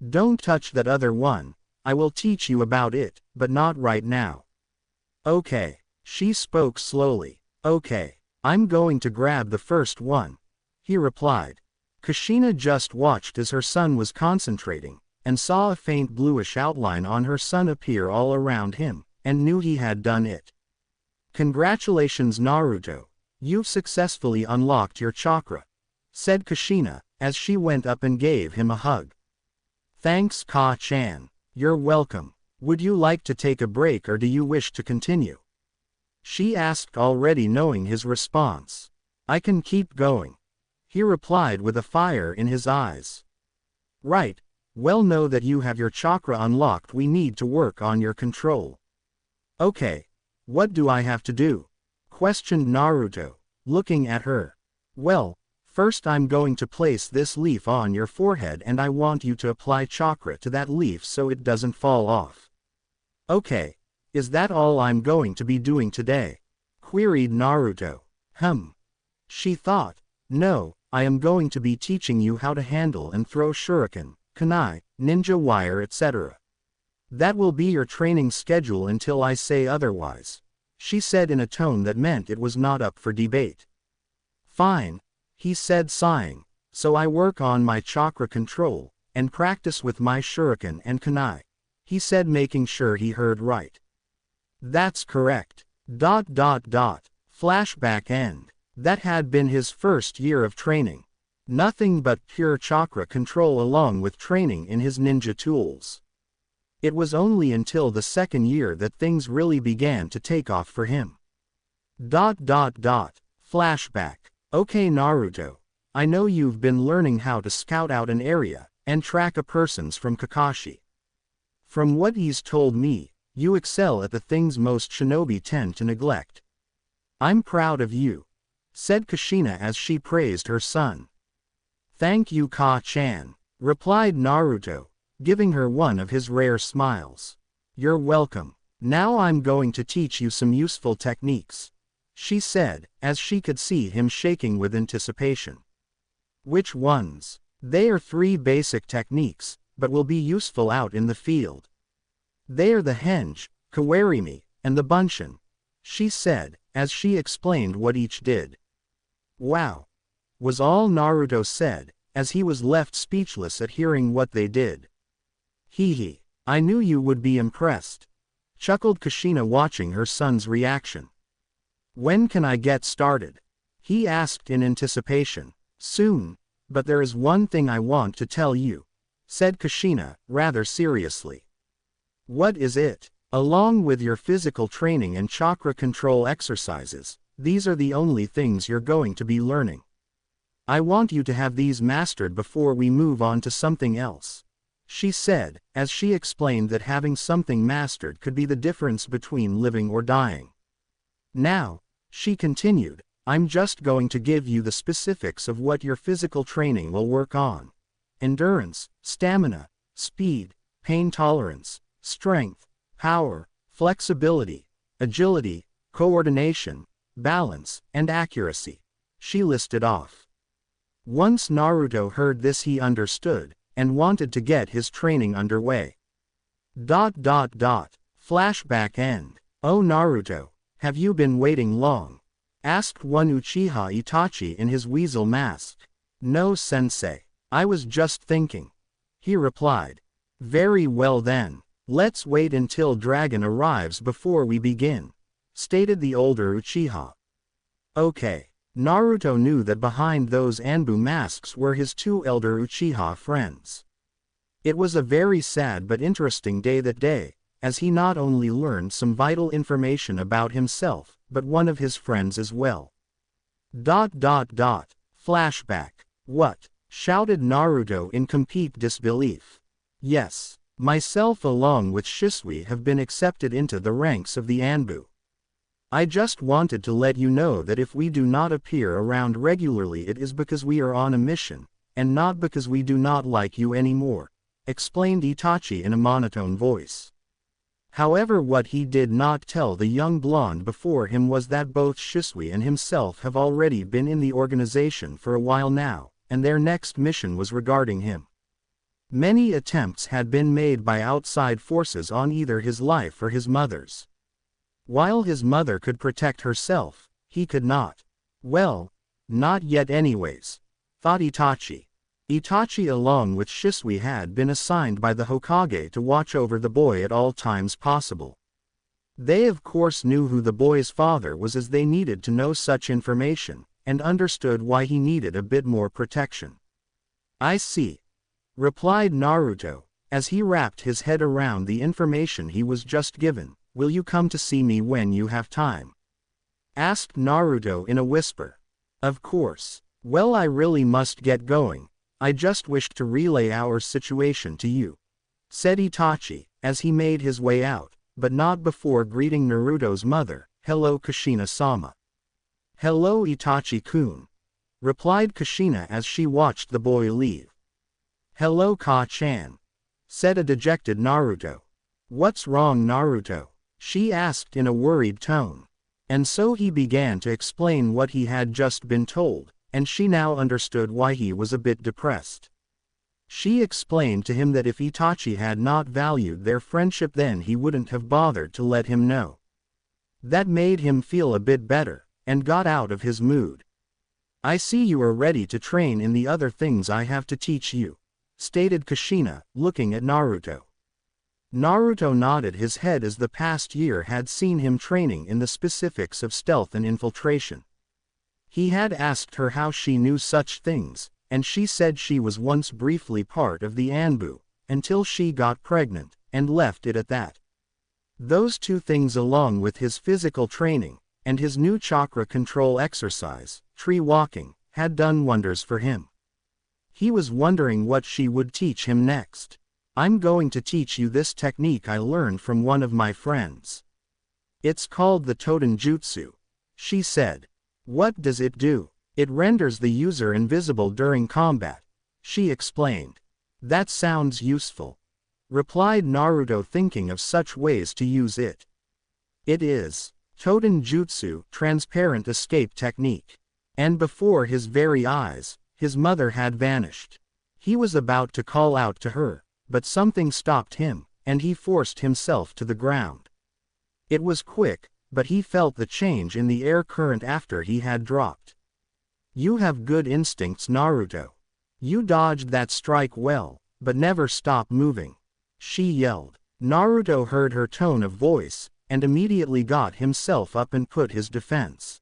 Don't touch that other one, I will teach you about it, but not right now. Okay, she spoke slowly. Okay, I'm going to grab the first one, he replied. Kushina just watched as her son was concentrating, and saw a faint bluish outline on her son appear all around him, and knew he had done it. "Congratulations Naruto, you've successfully unlocked your chakra," said Kushina, as she went up and gave him a hug. "Thanks Ka-chan. You're welcome. Would you like to take a break or do you wish to continue?" she asked, already knowing his response. "I can keep going," he replied with a fire in his eyes. "Right, well know that you have your chakra unlocked, we need to work on your control." "Okay. What do I have to do?" questioned Naruto, looking at her. "Well, first I'm going to place this leaf on your forehead and I want you to apply chakra to that leaf so it doesn't fall off." "Okay. Is that all I'm going to be doing today?" queried Naruto. She thought. "No, I am going to be teaching you how to handle and throw shuriken, kunai, ninja wire etc. That will be your training schedule until I say otherwise," she said in a tone that meant it was not up for debate. "Fine," he said sighing, "so I work on my chakra control, and practice with my shuriken and kunai," he said, making sure he heard right. "That's correct. Flashback end. That had been his first year of training. Nothing but pure chakra control along with training in his ninja tools. It was only until the second year that things really began to take off for him. Flashback. Okay Naruto, I know you've been learning how to scout out an area, and track a persons from Kakashi. From what he's told me, you excel at the things most shinobi tend to neglect. I'm proud of you," said Kushina as she praised her son. "Thank you Ka-chan," replied Naruto, giving her one of his rare smiles. "You're welcome. Now I'm going to teach you some useful techniques," she said, as she could see him shaking with anticipation. "Which ones?" "They are 3 basic techniques, but will be useful out in the field. They are the henge, kawarimi, and the bunshin," she said, as she explained what each did. "Wow," was all Naruto said, as he was left speechless at hearing what they did. "Hee, I knew you would be impressed," chuckled Kushina, watching her son's reaction. "When can I get started?" he asked in anticipation. "Soon, but there is one thing I want to tell you," said Kushina, rather seriously. "What is it?" "Along with your physical training and chakra control exercises, these are the only things you're going to be learning. I want you to have these mastered before we move on to something else," she said, as she explained that having something mastered could be the difference between living or dying. "Now," she continued, "I'm just going to give you the specifics of what your physical training will work on. Endurance, stamina, speed, pain tolerance, strength, power, flexibility, agility, coordination, balance, and accuracy," she listed off. Once Naruto heard this he understood, and wanted to get his training underway. Flashback end. "Oh Naruto, have you been waiting long?" asked one Uchiha Itachi in his weasel mask. "No sensei, I was just thinking," he replied. "Very well then. Let's wait until Dragon arrives before we begin," stated the older Uchiha. Okay. Naruto knew that behind those Anbu masks were his 2 elder Uchiha friends. It was a very sad but interesting day that day, as he not only learned some vital information about himself, but one of his friends as well. Flashback. "What?" shouted Naruto in complete disbelief. "Yes. Myself along with Shisui have been accepted into the ranks of the Anbu. I just wanted to let you know that if we do not appear around regularly it is because we are on a mission, and not because we do not like you anymore," explained Itachi in a monotone voice. However, what he did not tell the young blonde before him was that both Shisui and himself have already been in the organization for a while now, and their next mission was regarding him. Many attempts had been made by outside forces on either his life or his mother's. While his mother could protect herself, he could not. Well, not yet anyways, thought Itachi. Itachi along with Shisui had been assigned by the Hokage to watch over the boy at all times possible. They of course knew who the boy's father was, as they needed to know such information, and understood why he needed a bit more protection. "I see," replied Naruto, as he wrapped his head around the information he was just given. "Will you come to see me when you have time?" asked Naruto in a whisper. "Of course. Well, I really must get going. I just wished to relay our situation to you," said Itachi, as he made his way out, but not before greeting Naruto's mother. "Hello Kushina-sama." "Hello Itachi-kun," replied Kushina as she watched the boy leave. "Hello Ka-chan," said a dejected Naruto. "What's wrong, Naruto?" she asked in a worried tone. And so he began to explain what he had just been told, and she now understood why he was a bit depressed. She explained to him that if Itachi had not valued their friendship, then he wouldn't have bothered to let him know. That made him feel a bit better, and got out of his mood. "I see you are ready to train in the other things I have to teach you," stated Kushina, looking at Naruto. Naruto nodded his head, as the past year had seen him training in the specifics of stealth and infiltration. He had asked her how she knew such things, and she said she was once briefly part of the Anbu, until she got pregnant, and left it at that. Those two things, along with his physical training, and his new chakra control exercise, tree walking, had done wonders for him. He was wondering what she would teach him next. "I'm going to teach you this technique I learned from one of my friends. It's called the Toden Jutsu," she said. "What does it do?" "It renders the user invisible during combat," she explained. "That sounds useful," replied Naruto, thinking of such ways to use it. "It is. Toden Jutsu, transparent escape technique." And before his very eyes, his mother had vanished. He was about to call out to her, but something stopped him, and he forced himself to the ground. It was quick, but he felt the change in the air current after he had dropped. "You have good instincts, Naruto. You dodged that strike well, but never stop moving," she yelled. Naruto heard her tone of voice, and immediately got himself up and put his defense.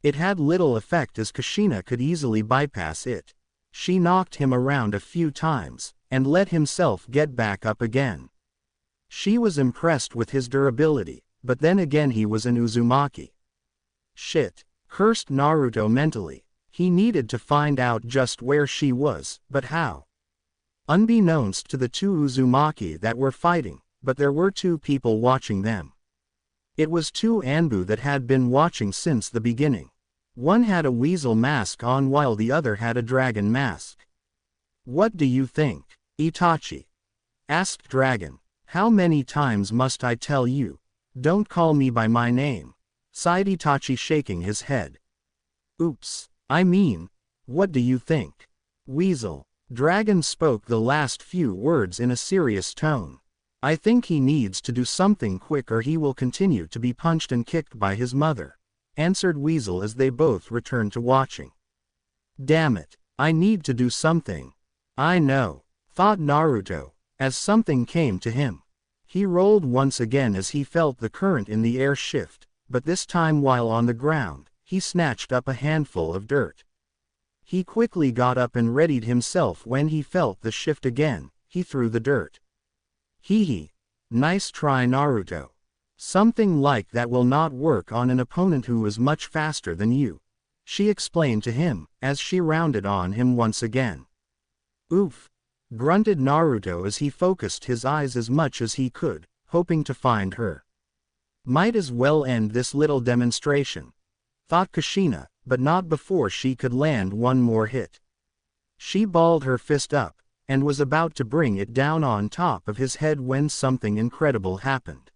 It had little effect, as Kushina could easily bypass it. She knocked him around a few times, and let himself get back up again. She was impressed with his durability, but then again he was an Uzumaki. "Shit," cursed Naruto mentally. He needed to find out just where she was, but how? Unbeknownst to the two Uzumaki that were fighting, but there were two people watching them. It was two Anbu that had been watching since the beginning. One had a weasel mask on while the other had a dragon mask. "What do you think, Itachi?" asked Dragon. "How many times must I tell you? Don't call me by my name," sighed Itachi, shaking his head. "Oops, I mean, what do you think, Weasel?" Dragon spoke the last few words in a serious tone. "I think he needs to do something quick, or he will continue to be punched and kicked by his mother," answered Weasel as they both returned to watching. "Damn it, I need to do something." "I know," thought Naruto, as something came to him. He rolled once again as he felt the current in the air shift, but this time while on the ground, he snatched up a handful of dirt. He quickly got up and readied himself. When he felt the shift again, he threw the dirt. "Hee. Nice try, Naruto. Something like that will not work on an opponent who is much faster than you," she explained to him, as she rounded on him once again. "Oof," grunted Naruto as he focused his eyes as much as he could, hoping to find her. Might as well end this little demonstration, thought Kushina, but not before she could land one more hit. She balled her fist up, and was about to bring it down on top of his head when something incredible happened.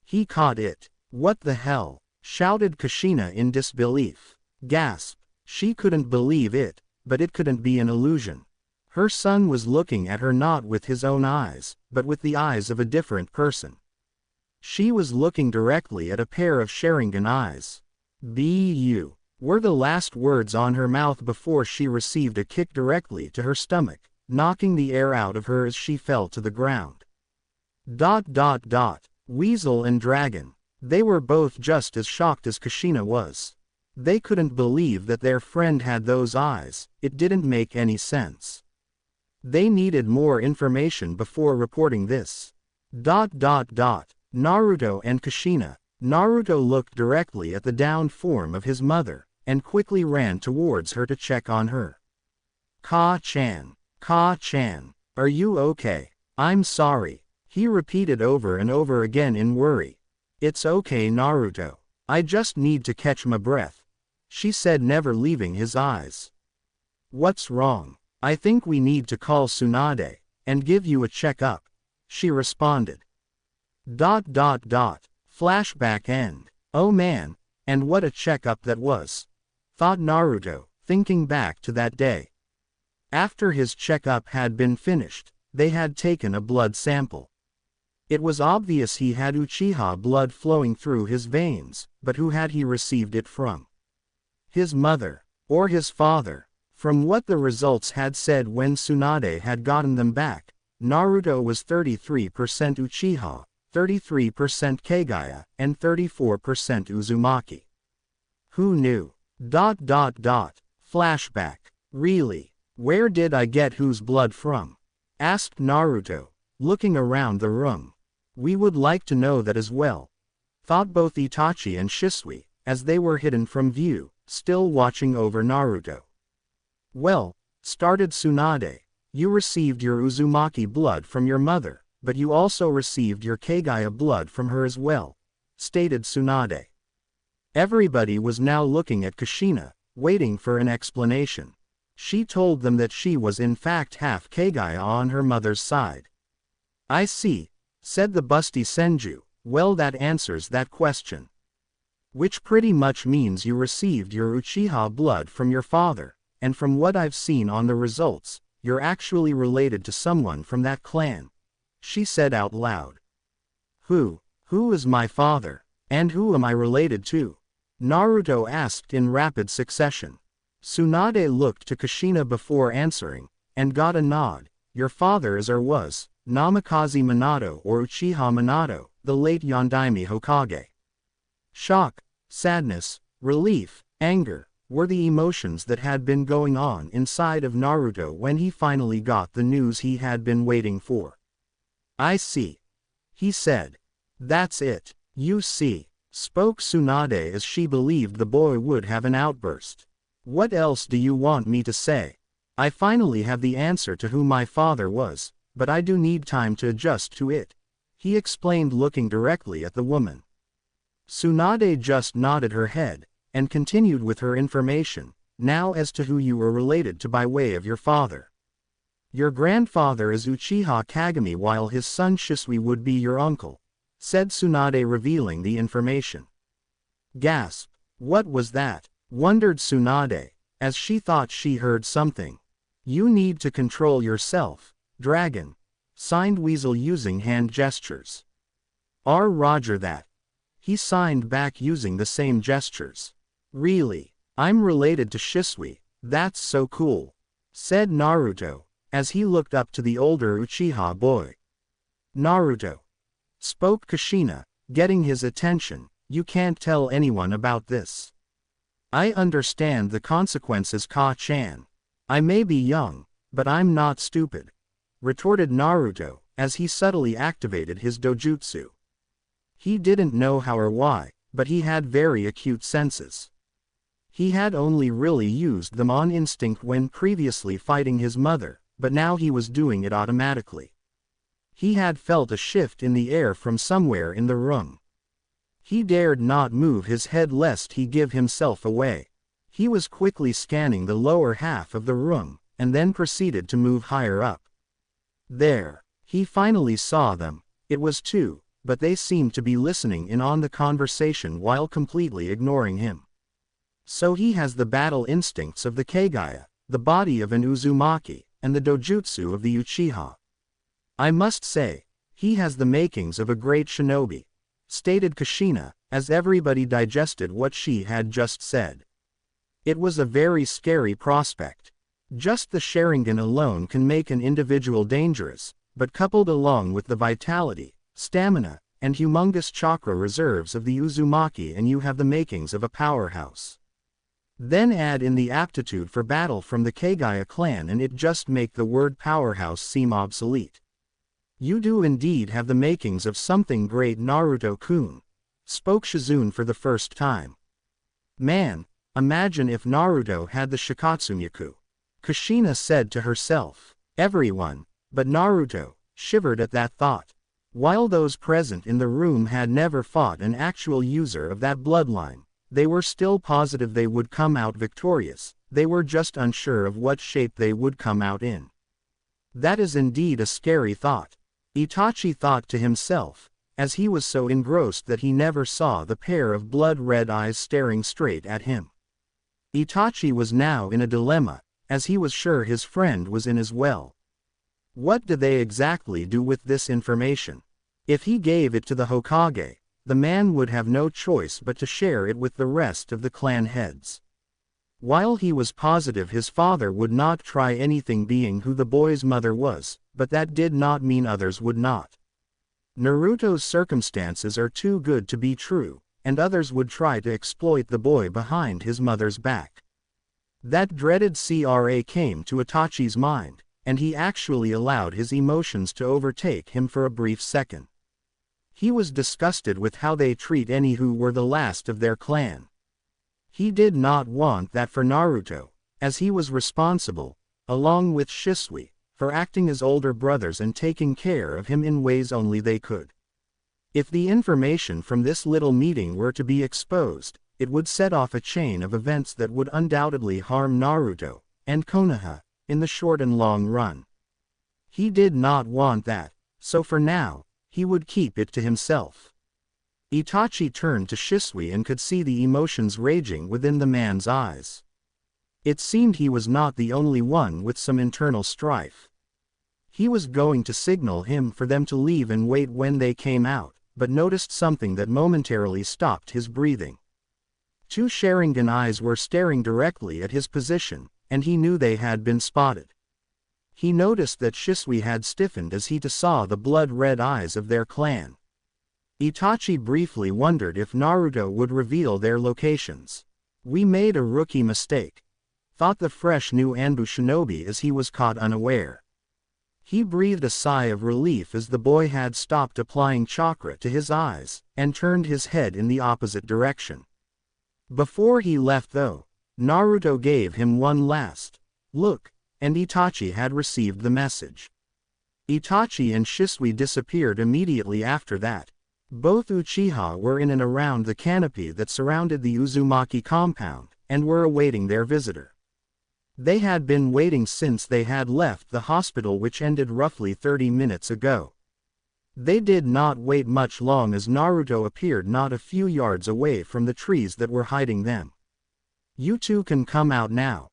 He caught it. "What the hell?" shouted Kushina in disbelief. Gasp. She couldn't believe it, but it couldn't be an illusion. Her son was looking at her not with his own eyes, but with the eyes of a different person. She was looking directly at a pair of Sharingan eyes. "Bu." were the last words on her mouth before she received a kick directly to her stomach, knocking the air out of her as she fell to the ground. Weasel and Dragon. They were both just as shocked as Kushina was. They couldn't believe that their friend had those eyes. It didn't make any sense. They needed more information before reporting this. Naruto and Kushina. Naruto looked directly at the downed form of his mother, and quickly ran towards her to check on her. Ka-chan, are you okay? I'm sorry, he repeated over and over again in worry. It's okay, Naruto. I just need to catch my breath, she said, never leaving his eyes. What's wrong? I think we need to call Tsunade and give you a checkup, she responded. Flashback end. Oh man, and what a checkup that was, thought Naruto, thinking back to that day. After his checkup had been finished, they had taken a blood sample. It was obvious he had Uchiha blood flowing through his veins, but who had he received it from? His mother, or his father? From what the results had said when Tsunade had gotten them back, Naruto was 33% Uchiha, 33% Kaguya, and 34% Uzumaki. Who knew? Flashback. Really? Where did I get whose blood from? Asked Naruto, looking around the room. We would like to know that as well, thought both Itachi and Shisui, as they were hidden from view, still watching over Naruto. Well, started Tsunade, you received your Uzumaki blood from your mother, but you also received your Kaguya blood from her as well, stated Tsunade. Everybody was now looking at Kushina, waiting for an explanation. She told them that she was in fact half Kaguya on her mother's side. I see, said the busty Senju. Well, that answers that question. Which pretty much means you received your Uchiha blood from your father, and from what I've seen on the results, you're actually related to someone from that clan, she said out loud. Who is my father, and who am I related to? Naruto asked in rapid succession. Tsunade looked to Kushina before answering, and got a nod. Your father is or was Namikaze Minato or Uchiha Minato, the late Yondaime Hokage. Shock, sadness, relief, anger, were the emotions that had been going on inside of Naruto when he finally got the news he had been waiting for. I see, he said. That's it, you see, spoke Tsunade as she believed the boy would have an outburst. What else do you want me to say? I finally have the answer to who my father was, but I do need time to adjust to it, he explained, looking directly at the woman. Tsunade just nodded her head, and continued with her information. Now as to who you were related to by way of your father. Your grandfather is Uchiha Kagami, while his son Shisui would be your uncle, said Tsunade, revealing the information. Gasp. What was that? Wondered Tsunade, as she thought she heard something. You need to control yourself, Dragon, signed Weasel using hand gestures. Roger that. He signed back using the same gestures. Really? I'm related to Shisui, that's so cool, said Naruto, as he looked up to the older Uchiha boy. Naruto, spoke Kushina, getting his attention, you can't tell anyone about this. I understand the consequences, Ka-chan. I may be young, but I'm not stupid, retorted Naruto, as he subtly activated his dojutsu. He didn't know how or why, but he had very acute senses. He had only really used them on instinct when previously fighting his mother, but now he was doing it automatically. He had felt a shift in the air from somewhere in the room. He dared not move his head lest he give himself away. He was quickly scanning the lower half of the room, and then proceeded to move higher up. There, he finally saw them. It was two, but they seemed to be listening in on the conversation while completely ignoring him. So he has the battle instincts of the Kaguya, the body of an Uzumaki, and the dojutsu of the Uchiha. I must say, he has the makings of a great shinobi, stated Kushina, as everybody digested what she had just said. It was a very scary prospect. Just the Sharingan alone can make an individual dangerous, but coupled along with the vitality, stamina, and humongous chakra reserves of the Uzumaki and you have the makings of a powerhouse. Then add in the aptitude for battle from the Kaguya clan and it just make the word powerhouse seem obsolete. You do indeed have the makings of something great, Naruto-kun, spoke Shizune for the first time. Man, imagine if Naruto had the Shikatsunyaku. Kushina said to herself. Everyone, but Naruto, shivered at that thought. While those present in the room had never fought an actual user of that bloodline, they were still positive they would come out victorious, they were just unsure of what shape they would come out in. That is indeed a scary thought. Itachi thought to himself, as he was so engrossed that he never saw the pair of blood-red eyes staring straight at him. Itachi was now in a dilemma, as he was sure his friend was in as well. What do they exactly do with this information? If he gave it to the Hokage, the man would have no choice but to share it with the rest of the clan heads. While he was positive his father would not try anything being who the boy's mother was, but that did not mean others would not. Naruto's circumstances are too good to be true, and others would try to exploit the boy behind his mother's back. That dreaded CRA came to Itachi's mind, and he actually allowed his emotions to overtake him for a brief second. He was disgusted with how they treat any who were the last of their clan. He did not want that for Naruto, as he was responsible, along with Shisui, for acting as older brothers and taking care of him in ways only they could. If the information from this little meeting were to be exposed, it would set off a chain of events that would undoubtedly harm Naruto and Konoha in the short and long run. He did not want that, so for now, he would keep it to himself. Itachi turned to Shisui and could see the emotions raging within the man's eyes. It seemed he was not the only one with some internal strife. He was going to signal him for them to leave and wait when they came out, but noticed something that momentarily stopped his breathing. Two Sharingan eyes were staring directly at his position, and he knew they had been spotted. He noticed that Shisui had stiffened as he saw the blood-red eyes of their clan. Itachi briefly wondered if Naruto would reveal their locations. We made a rookie mistake, thought the fresh new Anbu Shinobi as he was caught unaware. He breathed a sigh of relief as the boy had stopped applying chakra to his eyes, and turned his head in the opposite direction. Before he left though, Naruto gave him one last look, and Itachi had received the message. Itachi and Shisui disappeared immediately after that. Both Uchiha were in and around the canopy that surrounded the Uzumaki compound, and were awaiting their visitor. They had been waiting since they had left the hospital, which ended roughly 30 minutes ago. They did not wait much long as Naruto appeared not a few yards away from the trees that were hiding them. "You two can come out now,"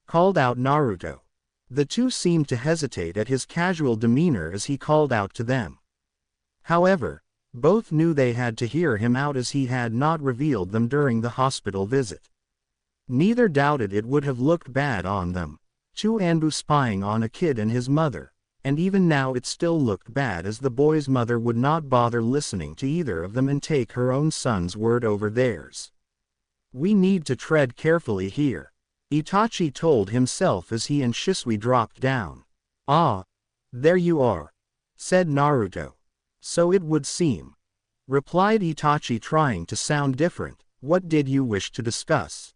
called out Naruto. The two seemed to hesitate at his casual demeanor as he called out to them. However, both knew they had to hear him out as he had not revealed them during the hospital visit. Neither doubted it would have looked bad on them, two Anbu spying on a kid and his mother, and even now it still looked bad as the boy's mother would not bother listening to either of them and take her own son's word over theirs. "We need to tread carefully here," Itachi told himself as he and Shisui dropped down. "Ah, there you are," said Naruto. "So it would seem," replied Itachi, trying to sound different. "What did you wish to discuss?"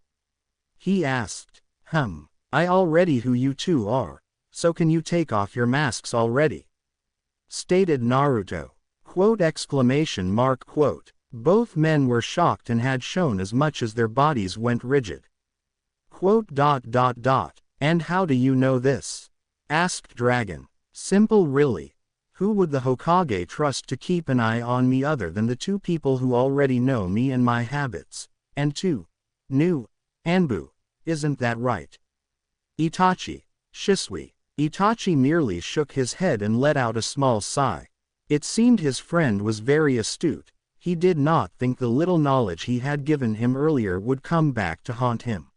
he asked. I already who you two are, so can you take off your masks already?" stated Naruto. Quote. Both men were shocked and had shown as much as their bodies went rigid. "And how do you know this?" asked Dragon. "Simple really. Who would the Hokage trust to keep an eye on me other than the two people who already know me and my habits, and two new Anbu, isn't that right?" "Itachi, Shisui." Itachi merely shook his head and let out a small sigh. It seemed his friend was very astute. He did not think the little knowledge he had given him earlier would come back to haunt him.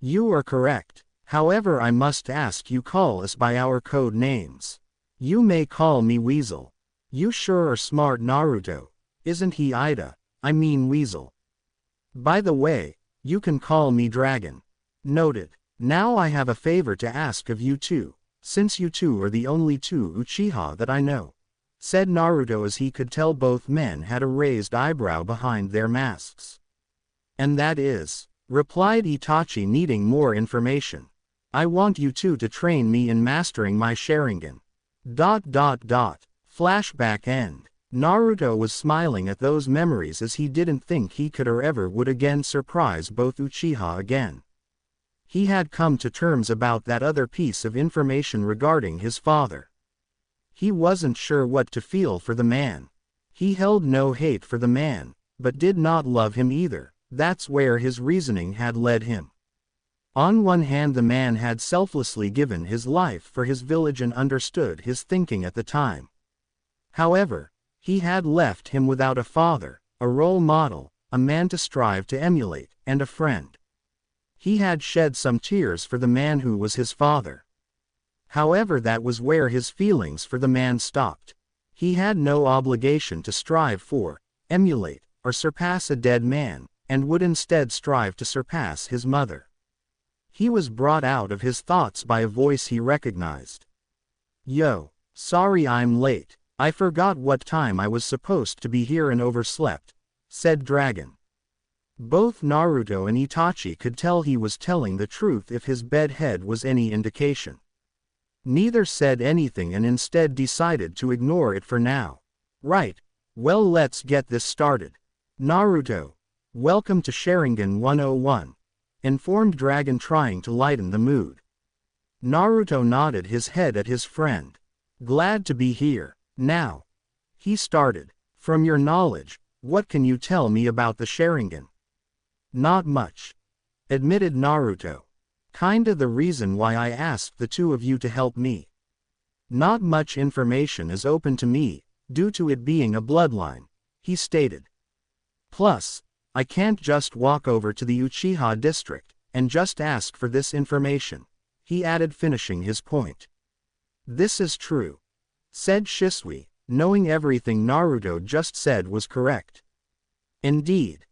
You are correct. However, I must ask you call us by our code names. You may call me Weasel. You sure are smart, Naruto. Isn't he, Ida? I mean Weasel. By the way, you can call me Dragon. Noted. Now I have a favor to ask of you two, since you two are the only two Uchiha that I know, said Naruto as he could tell both men had a raised eyebrow behind their masks. And that is, replied Itachi, needing more information. I want you two to train me in mastering my Sharingan. ... Flashback end. Naruto was smiling at those memories as he didn't think he could or ever would again surprise both Uchiha again. He had come to terms about that other piece of information regarding his father. He wasn't sure what to feel for the man. He held no hate for the man, but did not love him either. That's where his reasoning had led him. On one hand, the man had selflessly given his life for his village and understood his thinking at the time. However, he had left him without a father, a role model, a man to strive to emulate, and a friend. He had shed some tears for the man who was his father. However, that was where his feelings for the man stopped. He had no obligation to strive for, emulate, or surpass a dead man, and would instead strive to surpass his mother. He was brought out of his thoughts by a voice he recognized. Yo, sorry I'm late. I forgot what time I was supposed to be here and overslept, said Dragon. Both Naruto and Itachi could tell he was telling the truth if his bedhead was any indication. Neither said anything and instead decided to ignore it for now. Right, well, let's get this started. Naruto, welcome to Sharingan 101. Informed Dragon, trying to lighten the mood. Naruto nodded his head at his friend. Glad to be here. Now, he started. From your knowledge, what can you tell me about the Sharingan? Not much, admitted Naruto. Kinda the reason why I asked the two of you to help me. Not much information is open to me, due to it being a bloodline, he stated. Plus, I can't just walk over to the Uchiha district and just ask for this information, he added, finishing his point. This is true, said Shisui, knowing everything Naruto just said was correct. Indeed,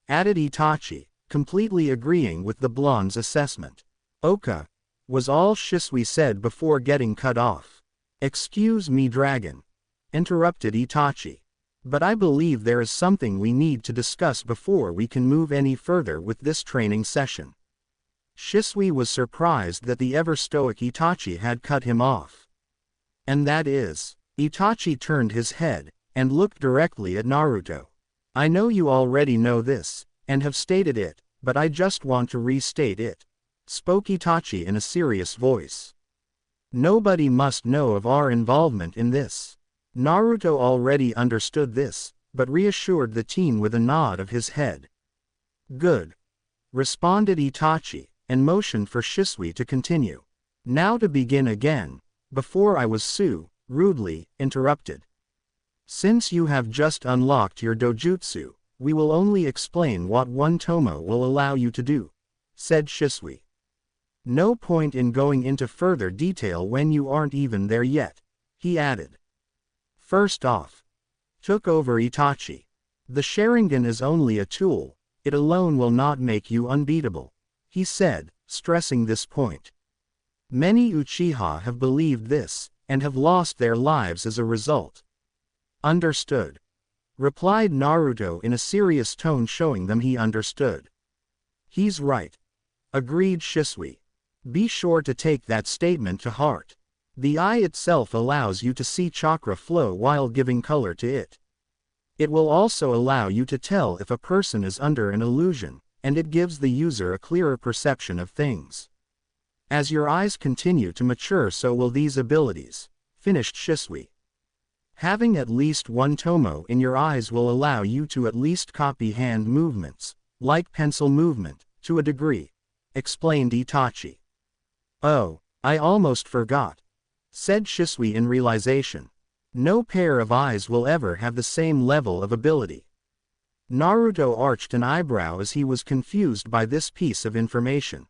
added Itachi, completely agreeing with the blonde's assessment. Oka, was all Shisui said before getting cut off. Excuse me, Dragon, interrupted Itachi. But I believe there is something we need to discuss before we can move any further with this training session. Shisui was surprised that the ever-stoic Itachi had cut him off. And that is, Itachi turned his head and looked directly at Naruto. I know you already know this, and have stated it, but I just want to restate it, spoke Itachi in a serious voice. Nobody must know of our involvement in this. Naruto already understood this, but reassured the team with a nod of his head. Good, responded Itachi, and motioned for Shisui to continue. Now to begin again, before I was rudely interrupted. Since you have just unlocked your dojutsu, we will only explain what one tomo will allow you to do, said Shisui. No point in going into further detail when you aren't even there yet, he added. First off, took over Itachi. The Sharingan is only a tool, it alone will not make you unbeatable, he said, stressing this point. Many Uchiha have believed this, and have lost their lives as a result. Understood, replied Naruto in a serious tone, showing them he understood. He's right, agreed Shisui. Be sure to take that statement to heart. The eye itself allows you to see chakra flow while giving color to it. It will also allow you to tell if a person is under an illusion, and it gives the user a clearer perception of things. As your eyes continue to mature, so will these abilities, finished Shisui. Having at least one tomo in your eyes will allow you to at least copy hand movements, like pencil movement, to a degree, explained Itachi. Oh, I almost forgot, said Shisui in realization. No pair of eyes will ever have the same level of ability. Naruto arched an eyebrow as he was confused by this piece of information.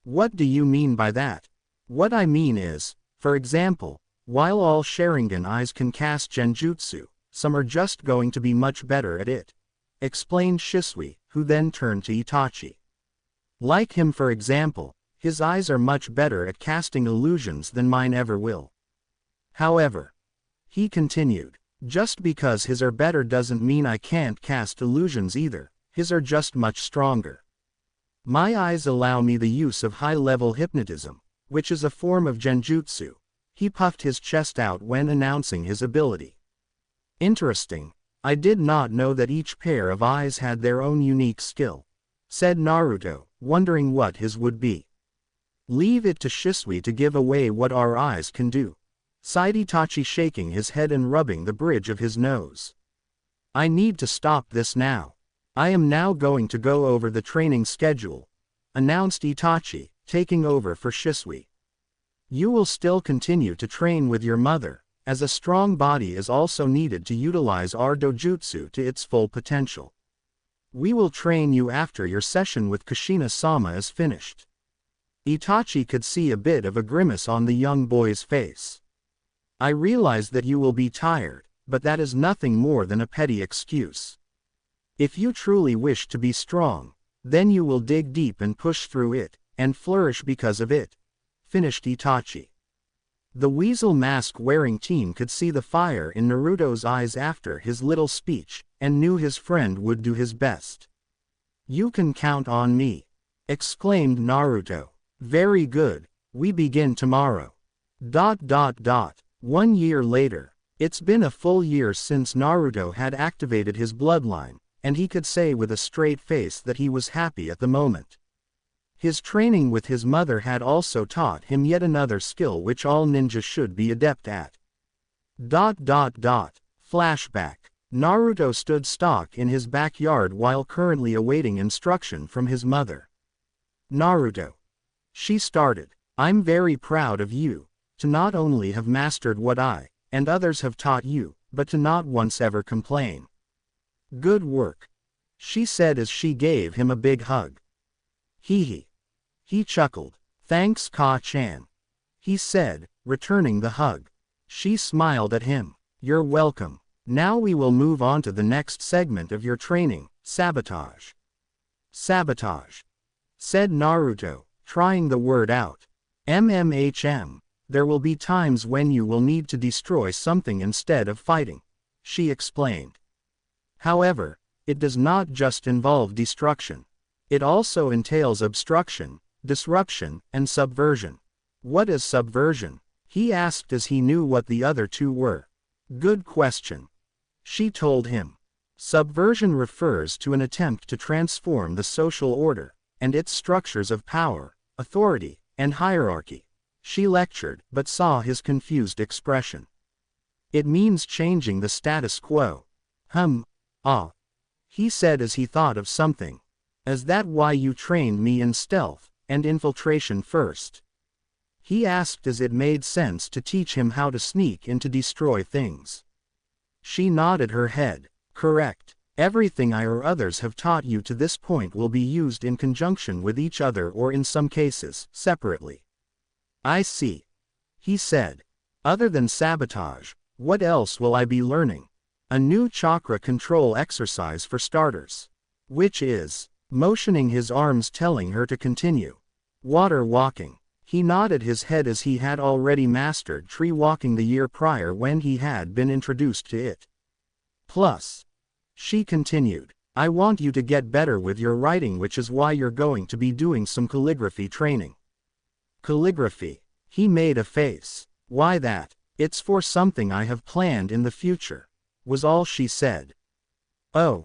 What do you mean by that? What I mean is, for example, while all Sharingan eyes can cast genjutsu, some are just going to be much better at it, explained Shisui, who then turned to Itachi. Like him, for example, his eyes are much better at casting illusions than mine ever will. However, he continued, just because his are better doesn't mean I can't cast illusions either, his are just much stronger. My eyes allow me the use of high-level hypnotism, which is a form of genjutsu. He puffed his chest out when announcing his ability. Interesting, I did not know that each pair of eyes had their own unique skill, said Naruto, wondering what his would be. Leave it to Shisui to give away what our eyes can do, sighed Itachi, shaking his head and rubbing the bridge of his nose. I need to stop this now. I am now going to go over the training schedule, announced Itachi, taking over for Shisui. You will still continue to train with your mother, as a strong body is also needed to utilize our dojutsu to its full potential. We will train you after your session with Kushina-sama is finished. Itachi could see a bit of a grimace on the young boy's face. I realize that you will be tired, but that is nothing more than a petty excuse. If you truly wish to be strong, then you will dig deep and push through it, and flourish because of it, finished Itachi. The weasel mask-wearing teen could see the fire in Naruto's eyes after his little speech, and knew his friend would do his best. You can count on me, exclaimed Naruto. Very good, we begin tomorrow. 1 year later. It's been a full year since Naruto had activated his bloodline, and he could say with a straight face that he was happy at the moment. His training with his mother had also taught him yet another skill which all ninjas should be adept at. Flashback. Naruto stood stock in his backyard while currently awaiting instruction from his mother. Naruto. She started. I'm very proud of you, to not only have mastered what I, and others have taught you, but to not once ever complain. Good work, she said as she gave him a big hug. Hee. He chuckled. Thanks, Ka-chan, he said, returning the hug. She smiled at him. You're welcome. Now we will move on to the next segment of your training, sabotage. Sabotage, said Naruto, trying the word out. There will be times when you will need to destroy something instead of fighting, she explained. However, it does not just involve destruction. It also entails obstruction, disruption, and subversion. What is subversion? He asked as he knew what the other two were. Good question, she told him. Subversion refers to an attempt to transform the social order, and its structures of power, authority, and hierarchy. She lectured, but saw his confused expression. It means changing the status quo. He said as he thought of something. Is that why you trained me in stealth and infiltration first? He asked as it made sense to teach him how to sneak and to destroy things. She nodded her head. Correct. Everything I or others have taught you to this point will be used in conjunction with each other or in some cases, separately. I see, he said. Other than sabotage, what else will I be learning? A new chakra control exercise for starters. Which is, motioning his arms telling her to continue. Water walking. He nodded his head as he had already mastered tree walking the year prior when he had been introduced to it. Plus, she continued, I want you to get better with your writing, which is why you're going to be doing some calligraphy training. Calligraphy. He made a face. Why that? It's for something I have planned in the future, was all she said. Oh,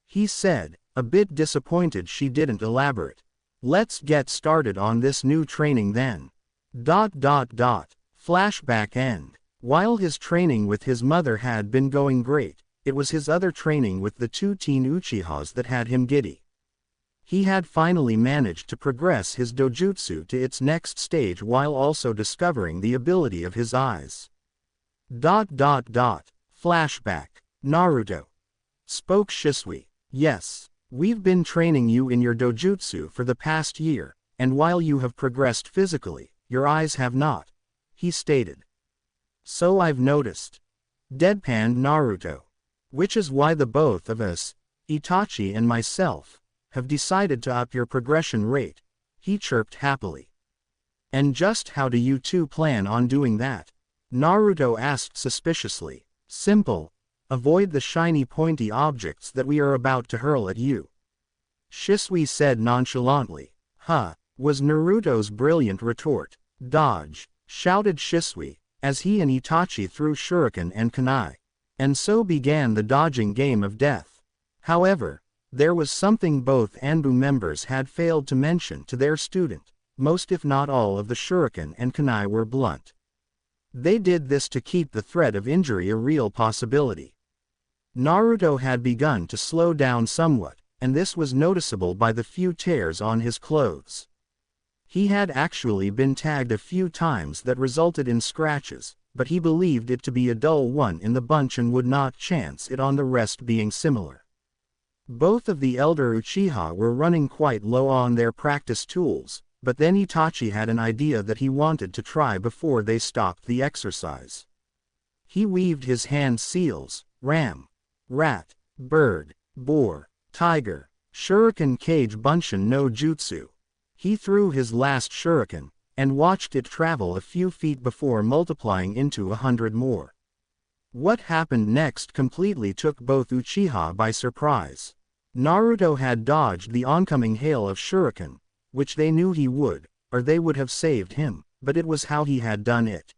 he said, a bit disappointed she didn't elaborate. Let's get started on this new training then. Flashback end. While his training with his mother had been going great, it was his other training with the two teen Uchihas that had him giddy. He had finally managed to progress his dojutsu to its next stage while also discovering the ability of his eyes. Flashback. Naruto. Spoke Shisui. Yes, we've been training you in your dojutsu for the past year, and while you have progressed physically, your eyes have not," he stated. "So I've noticed," deadpanned Naruto. "Which is why the both of us, Itachi and myself, have decided to up your progression rate," he chirped happily. "And just how do you two plan on doing that?" Naruto asked suspiciously. "Simple. Avoid the shiny pointy objects that we are about to hurl at you," Shisui said nonchalantly. "Huh," was Naruto's brilliant retort. "Dodge," shouted Shisui, as he and Itachi threw shuriken and kunai. And so began the dodging game of death. However, there was something both Anbu members had failed to mention to their student. Most if not all of the shuriken and kunai were blunt. They did this to keep the threat of injury a real possibility. Naruto had begun to slow down somewhat, and this was noticeable by the few tears on his clothes. He had actually been tagged a few times that resulted in scratches, but he believed it to be a dull one in the bunch and would not chance it on the rest being similar. Both of the elder Uchiha were running quite low on their practice tools, but then Itachi had an idea that he wanted to try before they stopped the exercise. He weaved his hand seals, ram, rat, bird, boar, tiger, shuriken cage bunshin no jutsu. He threw his last shuriken, and watched it travel a few feet before multiplying into 100 more. What happened next completely took both Uchiha by surprise. Naruto had dodged the oncoming hail of shuriken, which they knew he would, or they would have saved him, but it was how he had done it.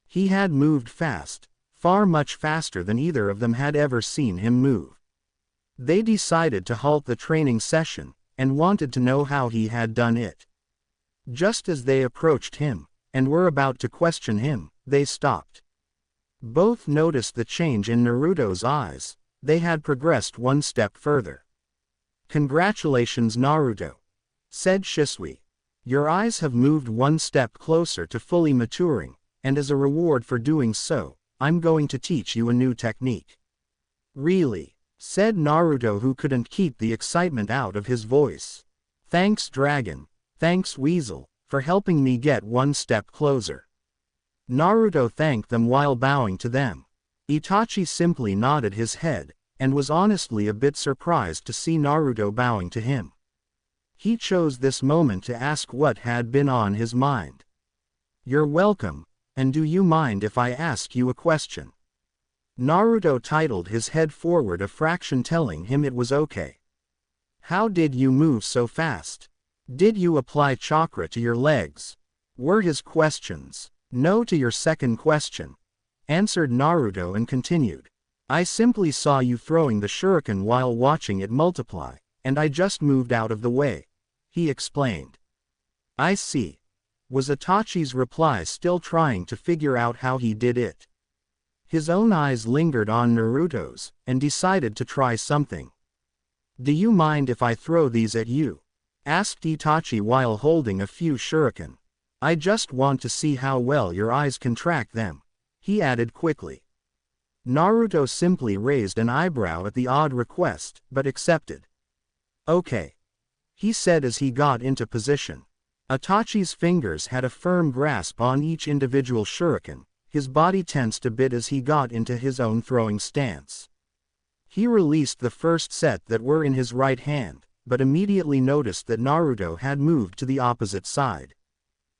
He had moved fast, far much faster than either of them had ever seen him move. They decided to halt the training session, and wanted to know how he had done it. Just as they approached him, and were about to question him, they stopped. Both noticed the change in Naruto's eyes. They had progressed one step further. "Congratulations, Naruto," said Shisui. "Your eyes have moved one step closer to fully maturing, and as a reward for doing so, I'm going to teach you a new technique." "Really?" said Naruto, who couldn't keep the excitement out of his voice. "Thanks, Dragon. Thanks, Weasel, for helping me get one step closer." Naruto thanked them while bowing to them. Itachi simply nodded his head, and was honestly a bit surprised to see Naruto bowing to him. He chose this moment to ask what had been on his mind. "You're welcome, and do you mind if I ask you a question?" Naruto titled his head forward a fraction, telling him it was okay. "How did you move so fast? Did you apply chakra to your legs?" were his questions. "No to your second question," answered Naruto and continued. "I simply saw you throwing the shuriken while watching it multiply, and I just moved out of the way," he explained. "I see," was Itachi's reply, still trying to figure out how he did it. His own eyes lingered on Naruto's, and decided to try something. "Do you mind if I throw these at you?" asked Itachi while holding a few shuriken. "I just want to see how well your eyes can track them," he added quickly. Naruto simply raised an eyebrow at the odd request, but accepted. "Okay," he said as he got into position. Itachi's fingers had a firm grasp on each individual shuriken. His body tensed a bit as he got into his own throwing stance. He released the first set that were in his right hand, but immediately noticed that Naruto had moved to the opposite side.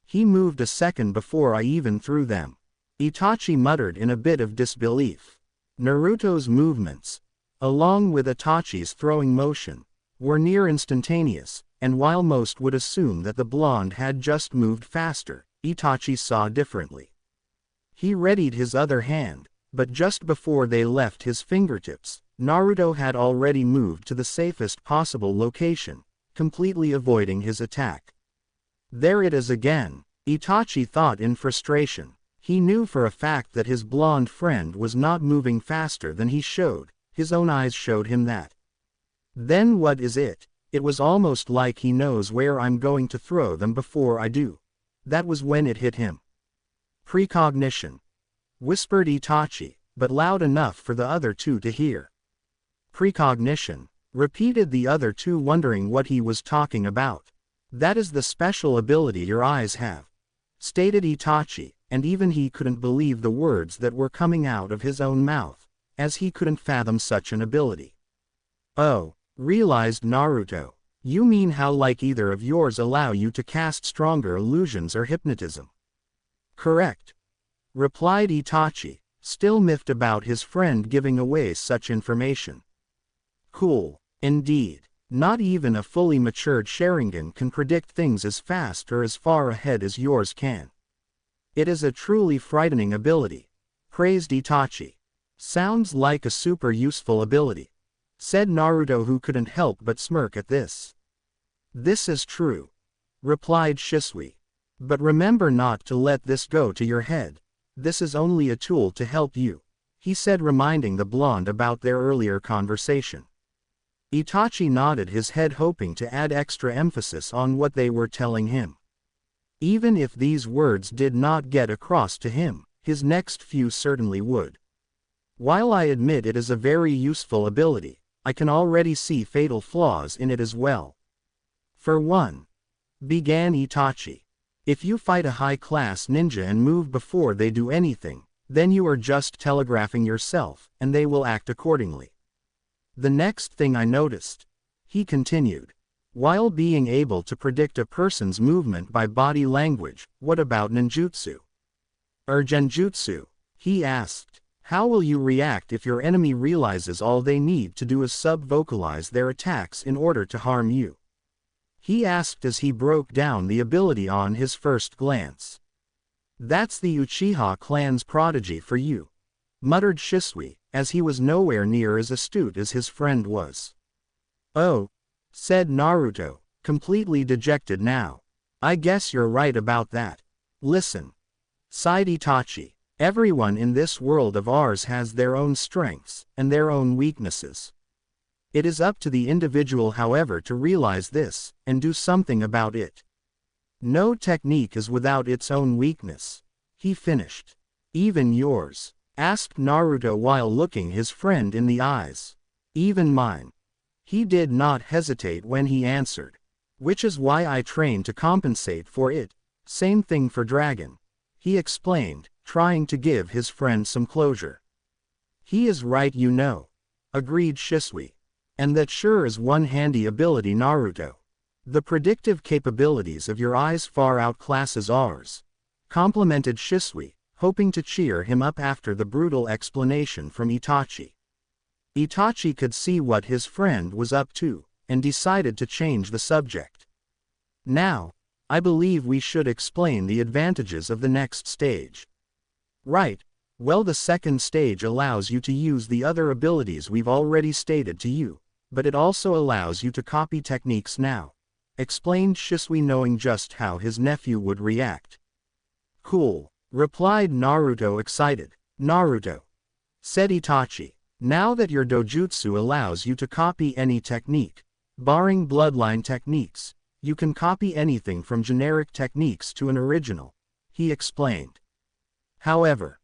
"He moved a second before I even threw them," Itachi muttered in a bit of disbelief. Naruto's movements, along with Itachi's throwing motion, were near instantaneous, and while most would assume that the blonde had just moved faster, Itachi saw differently. He readied his other hand, but just before they left his fingertips, Naruto had already moved to the safest possible location, completely avoiding his attack. "There it is again," Itachi thought in frustration. He knew for a fact that his blonde friend was not moving faster than he showed. His own eyes showed him that. "Then what is it? It was almost like he knows where I'm going to throw them before I do." That was when it hit him. "Precognition," whispered Itachi, but loud enough for the other two to hear. "Precognition," repeated the other two, wondering what he was talking about. That is the special ability your eyes have, stated Itachi, and even he couldn't believe the words that were coming out of his own mouth, as he couldn't fathom such an ability. Oh, realized Naruto. You mean how like either of yours allow you to cast stronger illusions or hypnotism? Correct, replied Itachi, still miffed about his friend giving away such information. Cool, indeed. Not even a fully matured Sharingan can predict things as fast or as far ahead as yours can. It is a truly frightening ability, praised Itachi. Sounds like a super useful ability, said Naruto, who couldn't help but smirk at this. This is true, replied Shisui. But remember not to let this go to your head. This is only a tool to help you, he said, reminding the blonde about their earlier conversation. Itachi nodded his head, hoping to add extra emphasis on what they were telling him. Even if these words did not get across to him, his next few certainly would. While I admit it is a very useful ability, I can already see fatal flaws in it as well. For one, began Itachi, if you fight a high-class ninja and move before they do anything, then you are just telegraphing yourself, and they will act accordingly. The next thing I noticed, he continued, while being able to predict a person's movement by body language, what about ninjutsu? Or genjutsu? He asked. How will you react if your enemy realizes all they need to do is sub-vocalize their attacks in order to harm you? He asked as he broke down the ability on his first glance. That's the Uchiha clan's prodigy for you, muttered Shisui, as he was nowhere near as astute as his friend was. Oh, said Naruto, completely dejected now. I guess you're right about that. Listen, sighed Itachi, everyone in this world of ours has their own strengths and their own weaknesses. It is up to the individual, however, to realize this and do something about it. No technique is without its own weakness, he finished. Even yours? Asked Naruto while looking his friend in the eyes. Even mine. He did not hesitate when he answered. Which is why I train to compensate for it. Same thing for Dragon, he explained, trying to give his friend some closure. He is right, you know, agreed Shisui. And that sure is one handy ability, Naruto. The predictive capabilities of your eyes far outclasses ours, complimented Shisui, hoping to cheer him up after the brutal explanation from Itachi. Itachi could see what his friend was up to, and decided to change the subject. Now, I believe we should explain the advantages of the next stage. Right, well, the second stage allows you to use the other abilities we've already stated to you, but it also allows you to copy techniques now, explained Shisui, knowing just how his nephew would react. Cool, replied Naruto, excited. Naruto, said Itachi, now that your dojutsu allows you to copy any technique, barring bloodline techniques, you can copy anything from generic techniques to an original, he explained. However,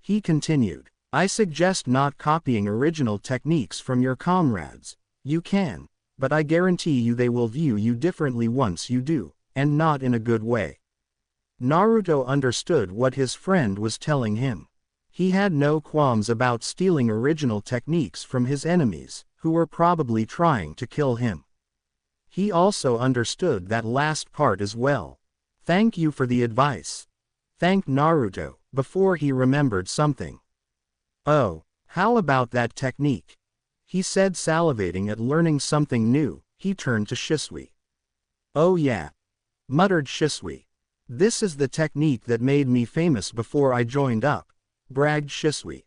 he continued, I suggest not copying original techniques from your comrades. You can, but I guarantee you they will view you differently once you do, and not in a good way. Naruto understood what his friend was telling him. He had no qualms about stealing original techniques from his enemies, who were probably trying to kill him. He also understood that last part as well. Thank you for the advice, thanked Naruto, before he remembered something. Oh, how about that technique? He said, salivating at learning something new. He turned to Shisui. Oh yeah, muttered Shisui. This is the technique that made me famous before I joined up, bragged Shisui.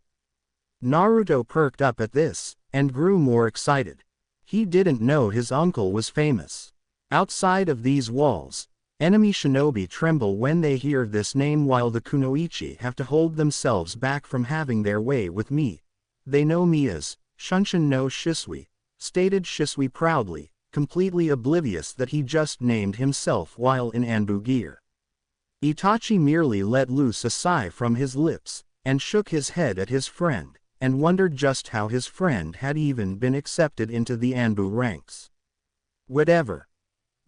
Naruto perked up at this, and grew more excited. He didn't know his uncle was famous. Outside of these walls, enemy shinobi tremble when they hear this name, while the kunoichi have to hold themselves back from having their way with me. They know me as Shunshin no Shisui, stated Shisui proudly, completely oblivious that he just named himself while in Anbu gear. Itachi merely let loose a sigh from his lips, and shook his head at his friend, and wondered just how his friend had even been accepted into the Anbu ranks. Whatever,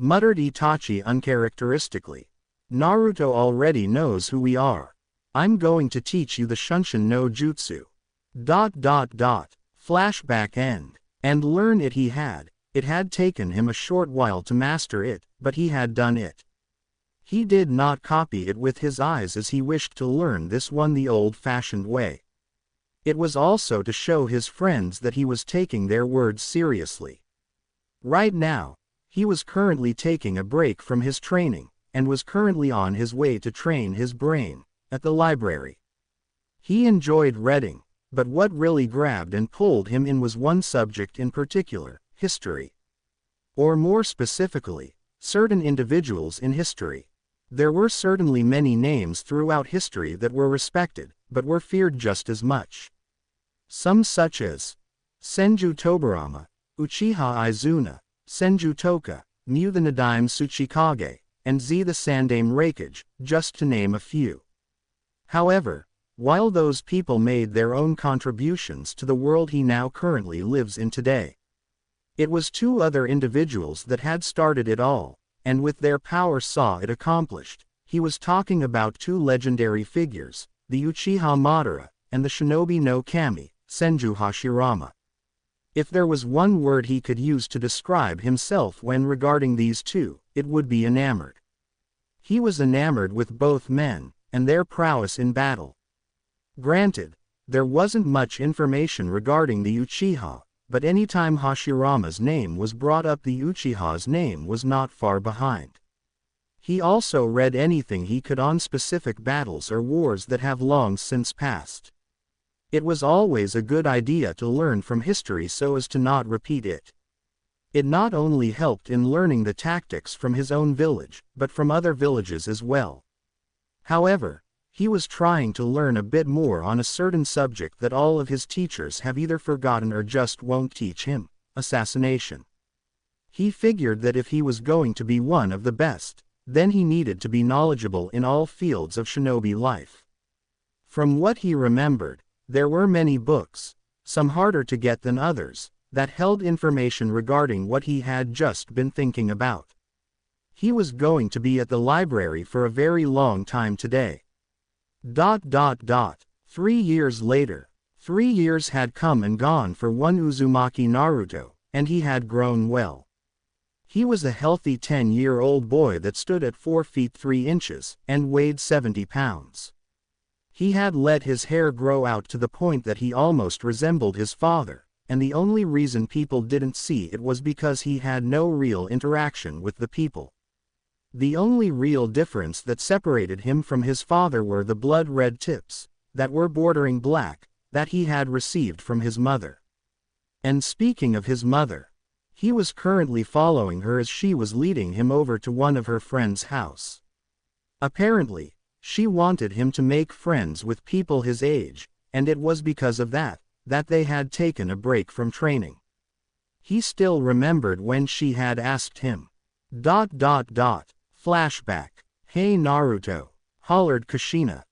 muttered Itachi uncharacteristically. "Naruto already knows who we are. I'm going to teach you the Shunshin no Jutsu. Flashback end. And learn it he had. It had taken him a short while to master it, but he had done it. He did not copy it with his eyes as he wished to learn this one the old-fashioned way. It was also to show his friends that he was taking their words seriously. Right now, he was currently taking a break from his training, and was currently on his way to train his brain, at the library. He enjoyed reading, but what really grabbed and pulled him in was one subject in particular, history. Or more specifically, certain individuals in history. There were certainly many names throughout history that were respected, but were feared just as much. Some such as Senju Tobirama, Uchiha Izuna, Senju Toka, Mu the Nadaime Tsuchikage, and Z the Sandaime Raikage, just to name a few. However, while those people made their own contributions to the world he now currently lives in today, it was two other individuals that had started it all, and with their power saw it accomplished. He was talking about two legendary figures, the Uchiha Madara, and the Shinobi no Kami, Senju Hashirama. If there was one word he could use to describe himself when regarding these two, it would be enamored. He was enamored with both men, and their prowess in battle. Granted, there wasn't much information regarding the Uchiha, but anytime Hashirama's name was brought up, the Uchiha's name was not far behind. He also read anything he could on specific battles or wars that have long since passed. It was always a good idea to learn from history so as to not repeat it. It not only helped in learning the tactics from his own village, but from other villages as well. However, he was trying to learn a bit more on a certain subject that all of his teachers have either forgotten or just won't teach him: assassination. He figured that if he was going to be one of the best, then he needed to be knowledgeable in all fields of shinobi life. From what he remembered, there were many books, some harder to get than others, that held information regarding what he had just been thinking about. He was going to be at the library for a very long time today. 3 years later. 3 years had come and gone for one Uzumaki Naruto, and he had grown well. He was a healthy 10-year-old boy that stood at 4 feet 3 inches, and weighed 70 pounds. He had let his hair grow out to the point that he almost resembled his father, and the only reason people didn't see it was because he had no real interaction with the people. The only real difference that separated him from his father were the blood-red tips, that were bordering black, that he had received from his mother. And speaking of his mother, he was currently following her as she was leading him over to one of her friend's house. Apparently, she wanted him to make friends with people his age, and it was because of that they had taken a break from training. He still remembered when she had asked him. Flashback. "Hey Naruto," hollered Kushina.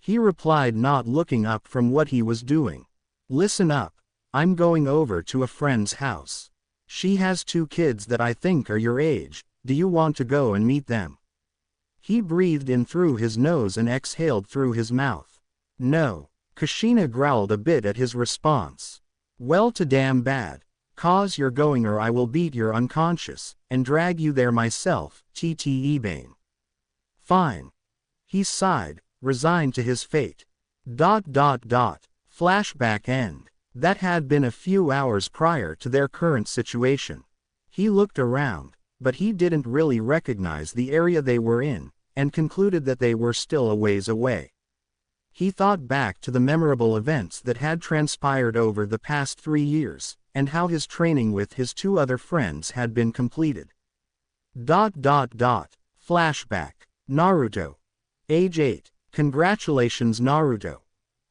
He replied, not looking up from what he was doing. "Listen up. I'm going over to a friend's house. She has 2 kids that I think are your age. Do you want to go and meet them?" He breathed in through his nose and exhaled through his mouth. "No." Kushina growled a bit at his response. "Well, too damn bad. 'Cause you're going or I will beat your unconscious, and drag you there myself, Bane." "Fine." He sighed, resigned to his fate. Flashback end. That had been a few hours prior to their current situation. He looked around, but he didn't really recognize the area they were in, and concluded that they were still a ways away. He thought back to the memorable events that had transpired over the past 3 years, and how his training with his 2 other friends had been completed. Flashback. Naruto. Age 8. "Congratulations Naruto."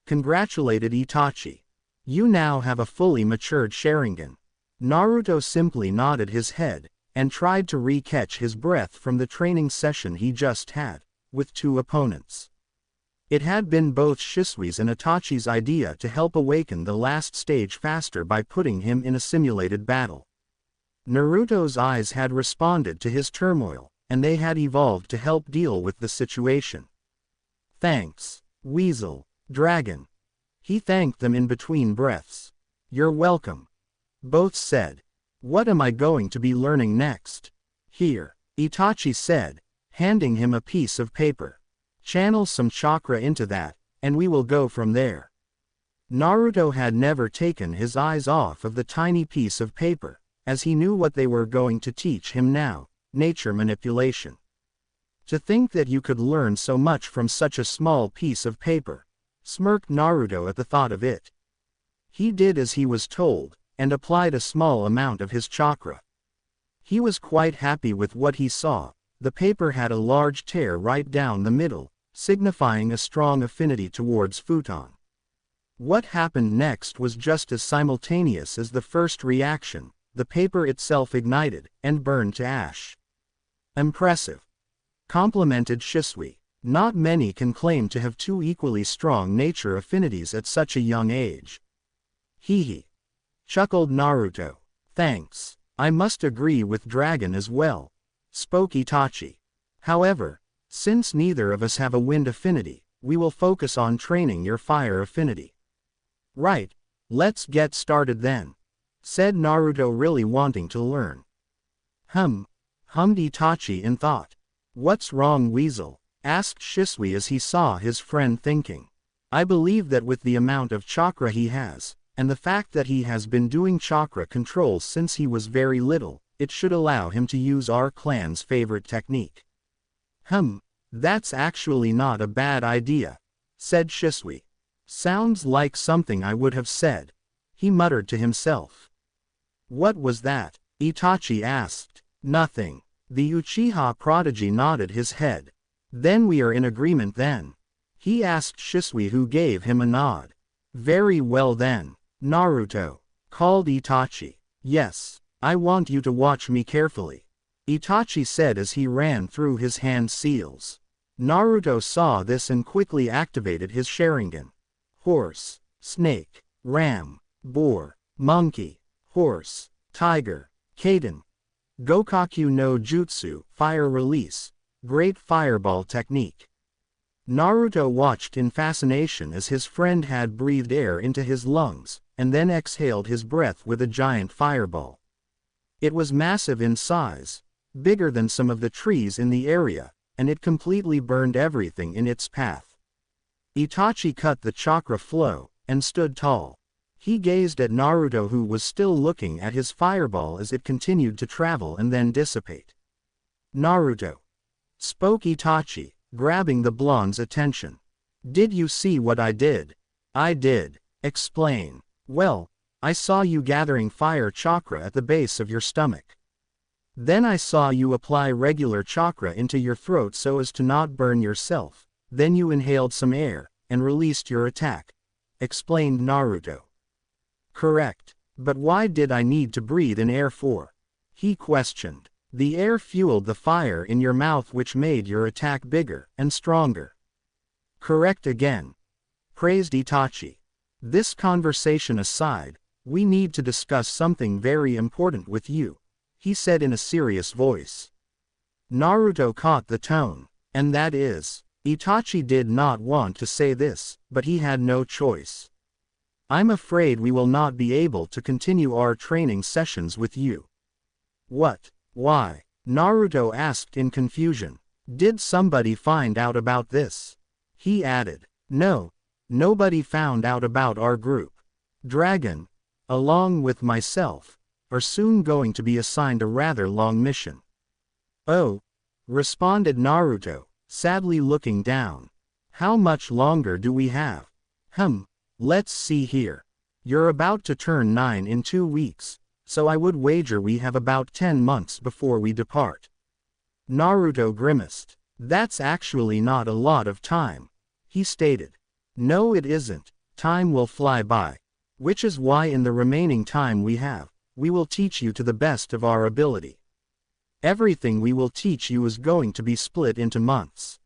Congratulated Itachi. "You now have a fully matured Sharingan." Naruto simply nodded his head, and tried to re-catch his breath from the training session he just had, with 2 opponents. It had been both Shisui's and Itachi's idea to help awaken the last stage faster by putting him in a simulated battle. Naruto's eyes had responded to his turmoil, and they had evolved to help deal with the situation. Thanks, Weasel, Dragon. He thanked them in between breaths. You're welcome. Both said. What am I going to be learning next? Here, Itachi said, handing him a piece of paper. Channel some chakra into that, and we will go from there. Naruto had never taken his eyes off of the tiny piece of paper, as he knew what they were going to teach him now, nature manipulation. To think that you could learn so much from such a small piece of paper, smirked Naruto at the thought of it. He did as he was told, and applied a small amount of his chakra. He was quite happy with what he saw. The paper had a large tear right down the middle, signifying a strong affinity towards futon. What happened next was just as simultaneous as the first reaction. The paper itself ignited, and burned to ash. Impressive, complimented Shisui. Not many can claim to have two equally strong nature affinities at such a young age. Hee hee, chuckled Naruto. Thanks. I must agree with Dragon as well, spoke Itachi. However, since neither of us have a wind affinity, we will focus on training your fire affinity. Right, let's get started then, said Naruto, really wanting to learn. Hummed Itachi in thought. What's wrong, Weasel? Asked Shisui as he saw his friend thinking. I believe that with the amount of chakra he has, and the fact that he has been doing chakra control since he was very little, it should allow him to use our clan's favorite technique. That's actually not a bad idea, said Shisui. Sounds like something I would have said, he muttered to himself. What was that? Itachi asked. Nothing. The Uchiha prodigy nodded his head. Then we are in agreement then? He asked Shisui, who gave him a nod. Very well then, Naruto, called Itachi. Yes, I want you to watch me carefully, Itachi said as he ran through his hand seals. Naruto saw this and quickly activated his Sharingan. Horse, snake, ram, boar, monkey, horse, tiger, Kaden. Gokaku no Jutsu, fire release, great fireball technique. Naruto watched in fascination as his friend had breathed air into his lungs, and then exhaled his breath with a giant fireball. It was massive in size, bigger than some of the trees in the area, and it completely burned everything in its path. Itachi cut the chakra flow, and stood tall. He gazed at Naruto, who was still looking at his fireball as it continued to travel and then dissipate. Naruto, spoke Itachi, grabbing the blonde's attention. Did you see what I did? I did. Explain. Well, I saw you gathering fire chakra at the base of your stomach. Then I saw you apply regular chakra into your throat so as to not burn yourself. Then you inhaled some air, and released your attack, explained Naruto. Correct. But why did I need to breathe in air for? He questioned. The air fueled the fire in your mouth, which made your attack bigger and stronger. Correct again, praised Itachi. This conversation aside, we need to discuss something very important with you, he said in a serious voice. Naruto caught the tone, and that is, Itachi did not want to say this, but he had no choice. I'm afraid we will not be able to continue our training sessions with you. What? Why? Naruto asked in confusion. Did somebody find out about this? He added. No, nobody found out about our group. Dragon, along with myself, are soon going to be assigned a rather long mission. Oh, responded Naruto, sadly looking down. How much longer do we have? Let's see here. You're about to turn 9 in 2 weeks, so I would wager we have about 10 months before we depart. Naruto grimaced. That's actually not a lot of time, he stated. No, it isn't. Time will fly by. Which is why in the remaining time we have, we will teach you to the best of our ability. Everything we will teach you is going to be split into months.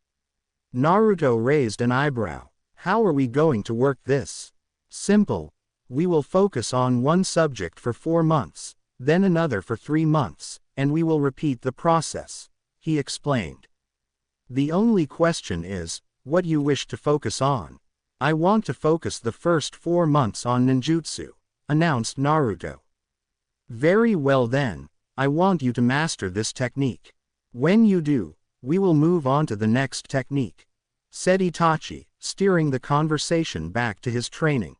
Naruto raised an eyebrow. How are we going to work this? Simple. We will focus on one subject for 4 months, then another for 3 months, and we will repeat the process," he explained. "The only question is, what you wish to focus on." "I want to focus the first 4 months on ninjutsu," announced Naruto. "Very well then, I want you to master this technique. When you do, we will move on to the next technique," said Itachi, steering the conversation back to his training.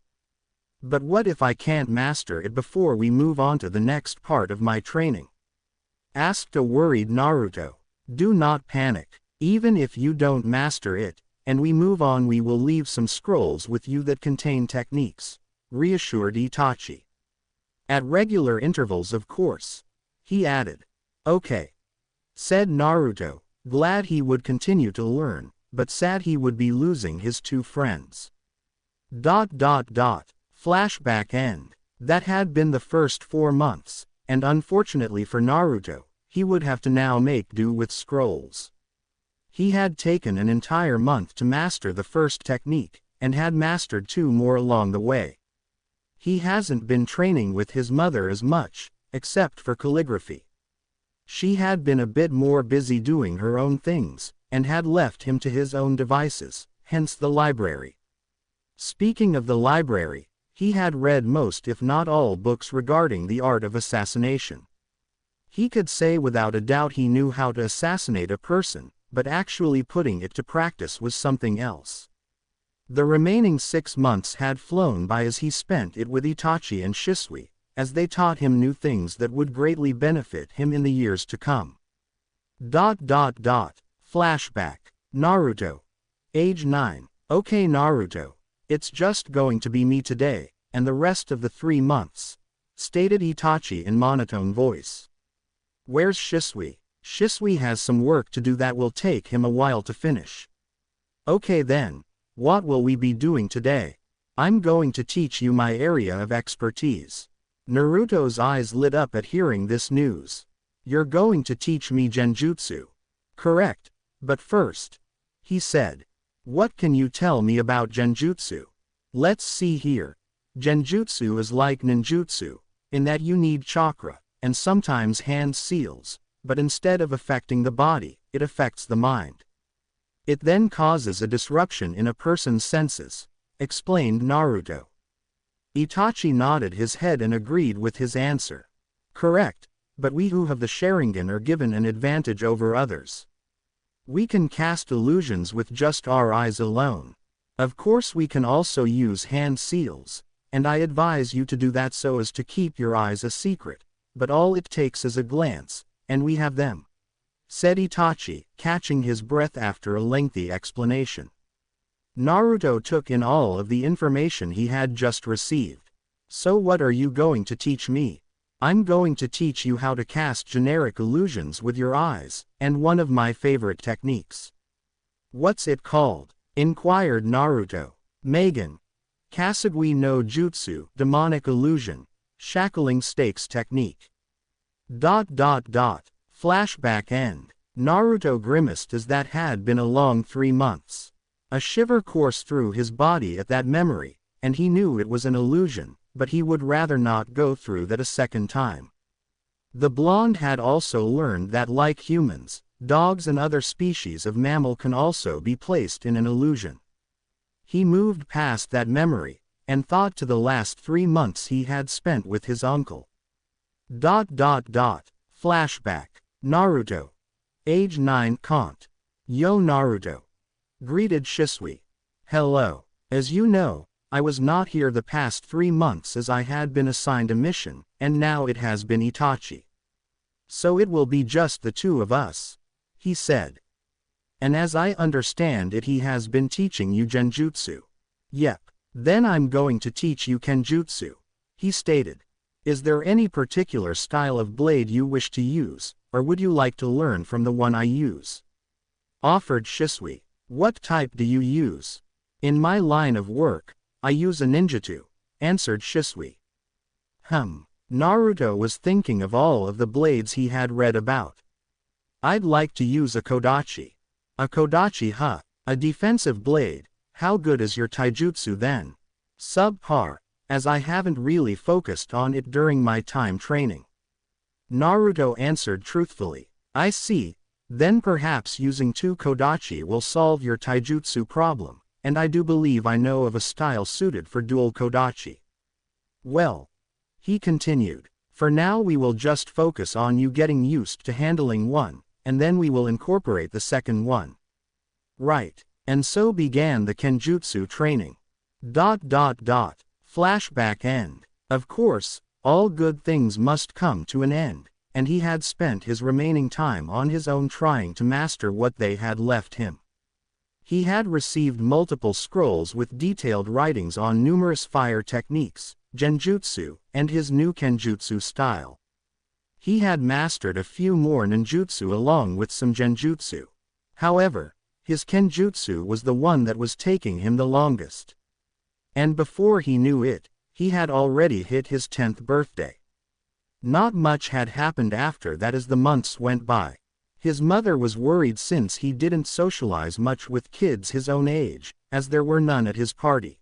"But what if I can't master it before we move on to the next part of my training?" asked a worried Naruto. "Do not panic. Even if you don't master it, and we move on, we will leave some scrolls with you that contain techniques," reassured Itachi. "At regular intervals, of course," he added. "Okay," said Naruto, glad he would continue to learn, but sad he would be losing his 2 friends. Flashback end. That had been the first 4 months, and unfortunately for Naruto, he would have to now make do with scrolls. He had taken an entire month to master the first technique, and had mastered 2 more along the way. He hasn't been training with his mother as much, except for calligraphy. She had been a bit more busy doing her own things, and had left him to his own devices, hence the library. Speaking of the library, he had read most if not all books regarding the art of assassination. He could say without a doubt he knew how to assassinate a person, but actually putting it to practice was something else. The remaining 6 months had flown by as he spent it with Itachi and Shisui, as they taught him new things that would greatly benefit him in the years to come. Flashback. Naruto. Age 9. "Okay Naruto, it's just going to be me today, and the rest of the 3 months," stated Itachi in monotone voice. "Where's Shisui?" "Shisui has some work to do that will take him a while to finish." "Okay then, what will we be doing today?" "I'm going to teach you my area of expertise." Naruto's eyes lit up at hearing this news. "You're going to teach me genjutsu?" "Correct, but first," he said, "what can you tell me about genjutsu?" "Let's see here. Genjutsu is like ninjutsu, in that you need chakra, and sometimes hand seals, but instead of affecting the body, it affects the mind. It then causes a disruption in a person's senses," explained Naruto. Itachi nodded his head and agreed with his answer. "Correct, but we who have the Sharingan are given an advantage over others. We can cast illusions with just our eyes alone. Of course we can also use hand seals, and I advise you to do that so as to keep your eyes a secret, but all it takes is a glance, and we have them," said Itachi, catching his breath after a lengthy explanation. Naruto took in all of the information he had just received. "So what are you going to teach me?" "I'm going to teach you how to cast generic illusions with your eyes, and one of my favorite techniques." "What's it called?" inquired Naruto. "Magen. Kasagui no Jutsu, demonic illusion, shackling stakes technique." Flashback end. Naruto grimaced as that had been a long 3 months. A shiver coursed through his body at that memory, and he knew it was an illusion, but he would rather not go through that a second time. The blonde had also learned that like humans, dogs and other species of mammal can also be placed in an illusion. He moved past that memory, and thought to the last 3 months he had spent with his uncle. Flashback. Naruto. Age 9 Kant. "Yo Naruto," greeted Shisui. "Hello. As you know, I was not here the past 3 months as I had been assigned a mission, and now it has been Itachi. So it will be just the 2 of us," he said. "And as I understand it, he has been teaching you genjutsu." "Yep. Then I'm going to teach you kenjutsu," he stated. "Is there any particular style of blade you wish to use, or would you like to learn from the one I use?" offered Shisui. "What type do you use?" "In my line of work, I use a ninjutsu," answered Shisui. Naruto was thinking of all of the blades he had read about. "I'd like to use a kodachi." "A kodachi, huh? A defensive blade. How good is your taijutsu then?" "Subpar, as I haven't really focused on it during my time training." Naruto answered truthfully. I see. Then perhaps using 2 Kodachi will solve your taijutsu problem, and I do believe I know of a style suited for dual Kodachi. Well, he continued, for now we will just focus on you getting used to handling one, and then we will incorporate the second one. Right. And so began the Kenjutsu training. Flashback end. Of course, all good things must come to an end, and he had spent his remaining time on his own trying to master what they had left him. He had received multiple scrolls with detailed writings on numerous fire techniques, genjutsu, and his new kenjutsu style. He had mastered a few more ninjutsu along with some genjutsu. However, his kenjutsu was the one that was taking him the longest. And before he knew it, he had already hit his 10th birthday. Not much had happened after that as the months went by. His mother was worried since he didn't socialize much with kids his own age, as there were none at his party.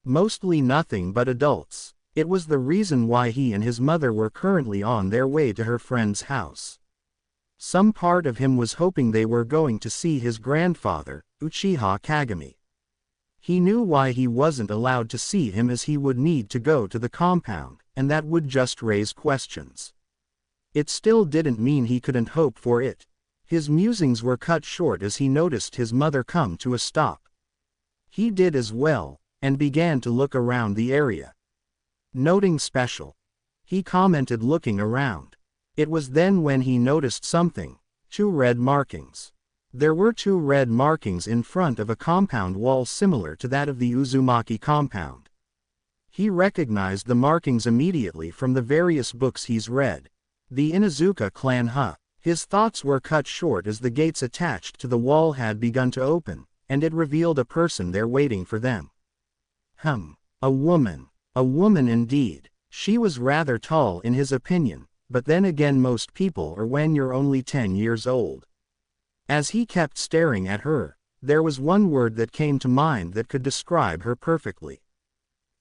Mostly nothing but adults. It was the reason why he and his mother were currently on their way to her friend's house. Some part of him was hoping they were going to see his grandfather, Uchiha Kaguya. He knew why he wasn't allowed to see him as he would need to go to the compound, and that would just raise questions. It still didn't mean he couldn't hope for it. His musings were cut short as he noticed his mother come to a stop. He did as well, and began to look around the area. Noting special. He commented looking around. It was then when he noticed something, 2 red markings. There were 2 red markings in front of a compound wall similar to that of the Uzumaki compound. He recognized the markings immediately from the various books he's read. The Inuzuka clan. His thoughts were cut short as the gates attached to the wall had begun to open, and it revealed a person there waiting for them. A woman. A woman indeed. She was rather tall in his opinion. But then again most people are when you're only 10 years old. As he kept staring at her, there was one word that came to mind that could describe her perfectly.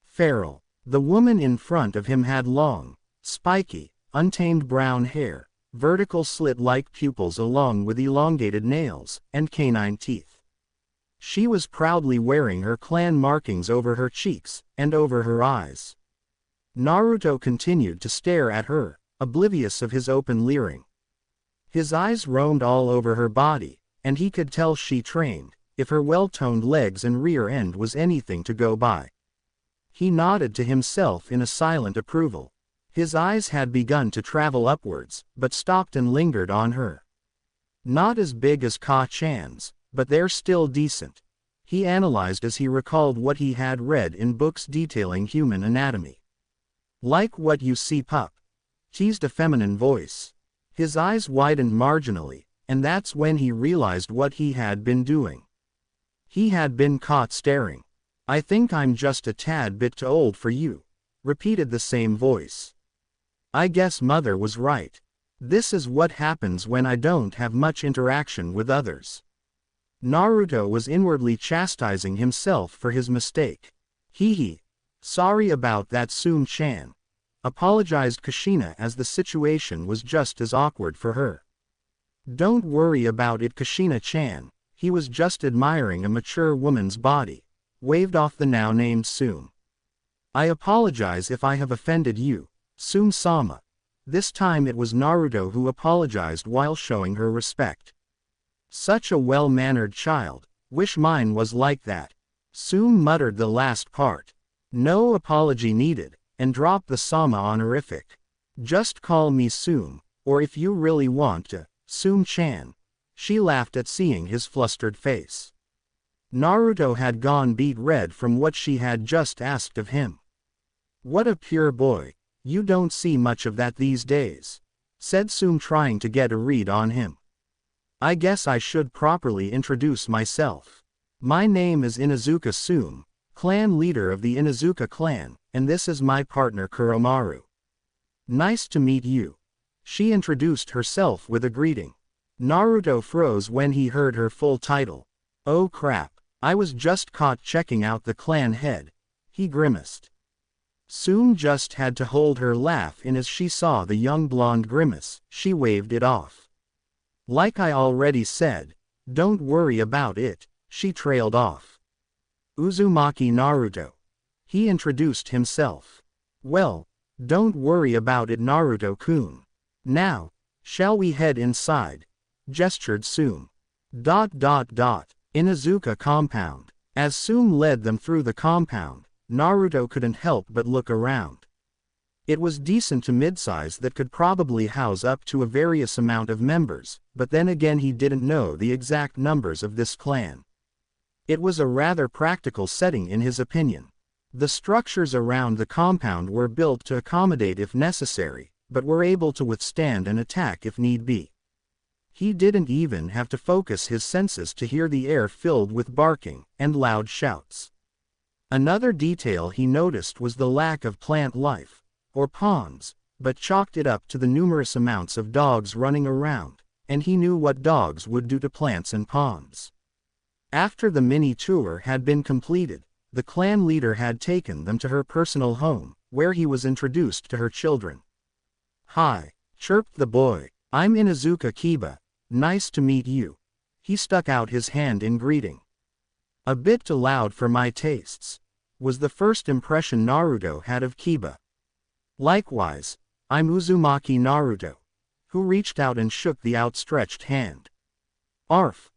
Feral. The woman in front of him had long, spiky, untamed brown hair, vertical slit-like pupils along with elongated nails, and canine teeth. She was proudly wearing her clan markings over her cheeks, and over her eyes. Naruto continued to stare at her, oblivious of his open leering. His eyes roamed all over her body, and he could tell she trained, if her well-toned legs and rear end was anything to go by. He nodded to himself in a silent approval. His eyes had begun to travel upwards, but stopped and lingered on her. Not as big as Ka-chan's, but they're still decent. He analyzed as he recalled what he had read in books detailing human anatomy. Like what you see, pup? Teased a feminine voice. His eyes widened marginally, and that's when he realized what he had been doing. He had been caught staring. I think I'm just a tad bit too old for you, repeated the same voice. I guess mother was right. This is what happens when I don't have much interaction with others. Naruto was inwardly chastising himself for his mistake. Sorry about that, Sum-chan. Apologized Kushina as the situation was just as awkward for her. Don't worry about it, Kushina-chan. He was just admiring a mature woman's body. Waved off the now named Sum. I apologize if I have offended you, Sum-sama. This time it was Naruto who apologized while showing her respect. Such a well-mannered child. Wish mine was like that. Sum muttered the last part. No apology needed, and dropped the sama honorific. Just call me Sum, or if you really want to, Sum-chan. She laughed at seeing his flustered face. Naruto had gone beet red from what she had just asked of him. What a pure boy. You don't see much of that these days, said Sum, trying to get a read on him. I guess I should properly introduce myself. My name is Inuzuka Sum, clan leader of the Inuzuka clan, and this is my partner Kuromaru. Nice to meet you. She introduced herself with a greeting. Naruto froze when he heard her full title. Oh crap, I was just caught checking out the clan head. He grimaced. Sume just had to hold her laugh in as she saw the young blonde grimace. She waved it off. Like I already said, don't worry about it, she trailed off. Uzumaki Naruto. He introduced himself. Well, don't worry about it, Naruto-kun. Now, shall we head inside? Gestured Sume. Inuzuka compound. As Sume led them through the compound, Naruto couldn't help but look around. It was decent to mid-size that could probably house up to a various amount of members, but then again he didn't know the exact numbers of this clan. It was a rather practical setting in his opinion. The structures around the compound were built to accommodate if necessary, but were able to withstand an attack if need be. He didn't even have to focus his senses to hear the air filled with barking and loud shouts. Another detail he noticed was the lack of plant life, or ponds, but chalked it up to the numerous amounts of dogs running around, and he knew what dogs would do to plants and ponds. After the mini-tour had been completed, the clan leader had taken them to her personal home, where he was introduced to her children. "Hi," chirped the boy, "I'm Inuzuka Kiba. Nice to meet you." He stuck out his hand in greeting. A bit too loud for my tastes, was the first impression Naruto had of Kiba. Likewise, I'm Uzumaki Naruto, who reached out and shook the outstretched hand. Arf,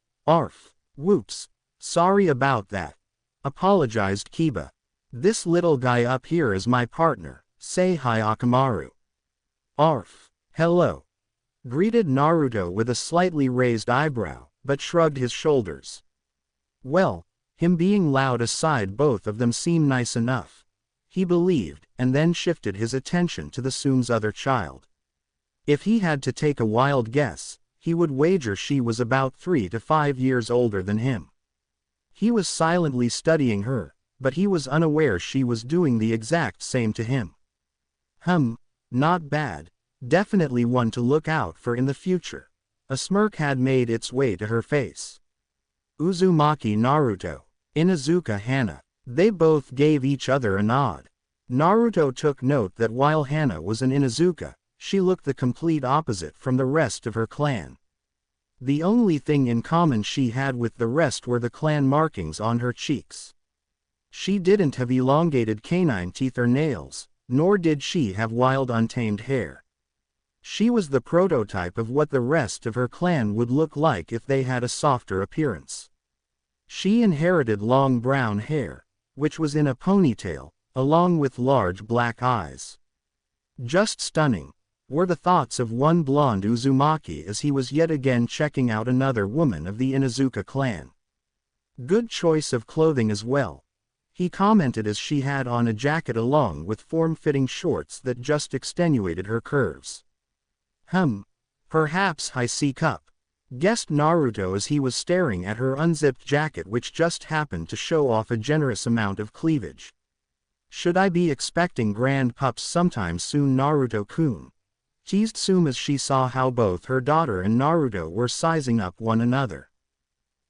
whoops, sorry about that, apologized Kiba. This little guy up here is my partner, say hi Akamaru. Arf, hello, greeted Naruto with a slightly raised eyebrow, but shrugged his shoulders. Well, him being loud aside, both of them seem nice enough, he believed, and then shifted his attention to the Sume's other child. If he had to take a wild guess, he would wager she was about 3 to 5 years older than him. He was silently studying her, but he was unaware she was doing the exact same to him. Not bad. Definitely one to look out for in the future. A smirk had made its way to her face. Uzumaki Naruto, Inuzuka Hana. They both gave each other a nod. Naruto took note that while Hana was an Inuzuka, she looked the complete opposite from the rest of her clan. The only thing in common she had with the rest were the clan markings on her cheeks. She didn't have elongated canine teeth or nails, nor did she have wild untamed hair. She was the prototype of what the rest of her clan would look like if they had a softer appearance. She inherited long brown hair, which was in a ponytail, along with large black eyes. Just stunning, were the thoughts of one blonde Uzumaki as he was yet again checking out another woman of the Inuzuka clan. Good choice of clothing as well, he commented as she had on a jacket along with form-fitting shorts that just extenuated her curves. Perhaps high C cup, guessed Naruto as he was staring at her unzipped jacket, which just happened to show off a generous amount of cleavage. Should I be expecting grand pups sometime soon, Naruto-kun? Teased Sume as she saw how both her daughter and Naruto were sizing up one another.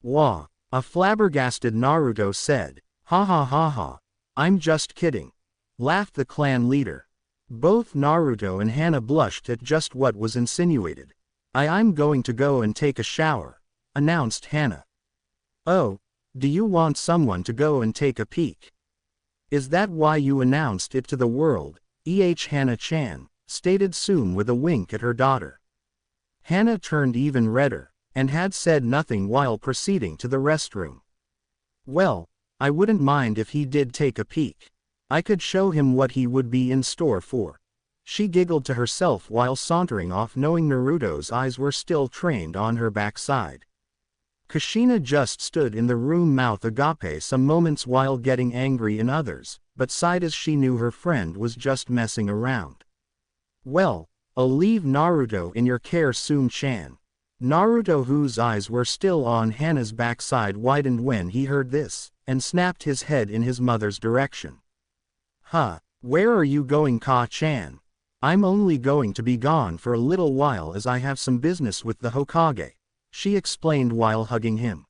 Wah, a flabbergasted Naruto said. Ha ha ha ha, I'm just kidding, laughed the clan leader. Both Naruto and Hana blushed at just what was insinuated. I'm going to go and take a shower, announced Hana. Oh, do you want someone to go and take a peek? Is that why you announced it to the world? Hana-chan, stated Sume with a wink at her daughter. Hana turned even redder, and had said nothing while proceeding to the restroom. Well, I wouldn't mind if he did take a peek. I could show him what he would be in store for. She giggled to herself while sauntering off, knowing Naruto's eyes were still trained on her backside. Kushina just stood in the room, mouth agape some moments while getting angry in others, but sighed as she knew her friend was just messing around. Well, I'll leave Naruto in your care, Sume-chan. Naruto, whose eyes were still on Hana's backside, widened when he heard this, and snapped his head in his mother's direction. Where are you going, Ka-chan? I'm only going to be gone for a little while as I have some business with the Hokage, she explained while hugging him.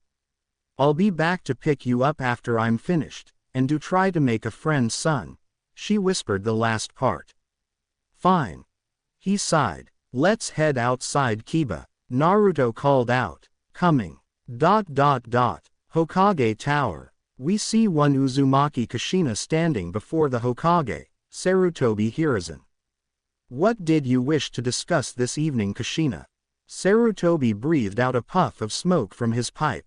I'll be back to pick you up after I'm finished, and do try to make a friend, son. She whispered the last part. Fine. He sighed. Let's head outside Kiba, Naruto called out. Coming. Hokage Tower. We see one Uzumaki Kushina standing before the Hokage, Sarutobi Hiruzen. What did you wish to discuss this evening, Kushina? Sarutobi breathed out a puff of smoke from his pipe.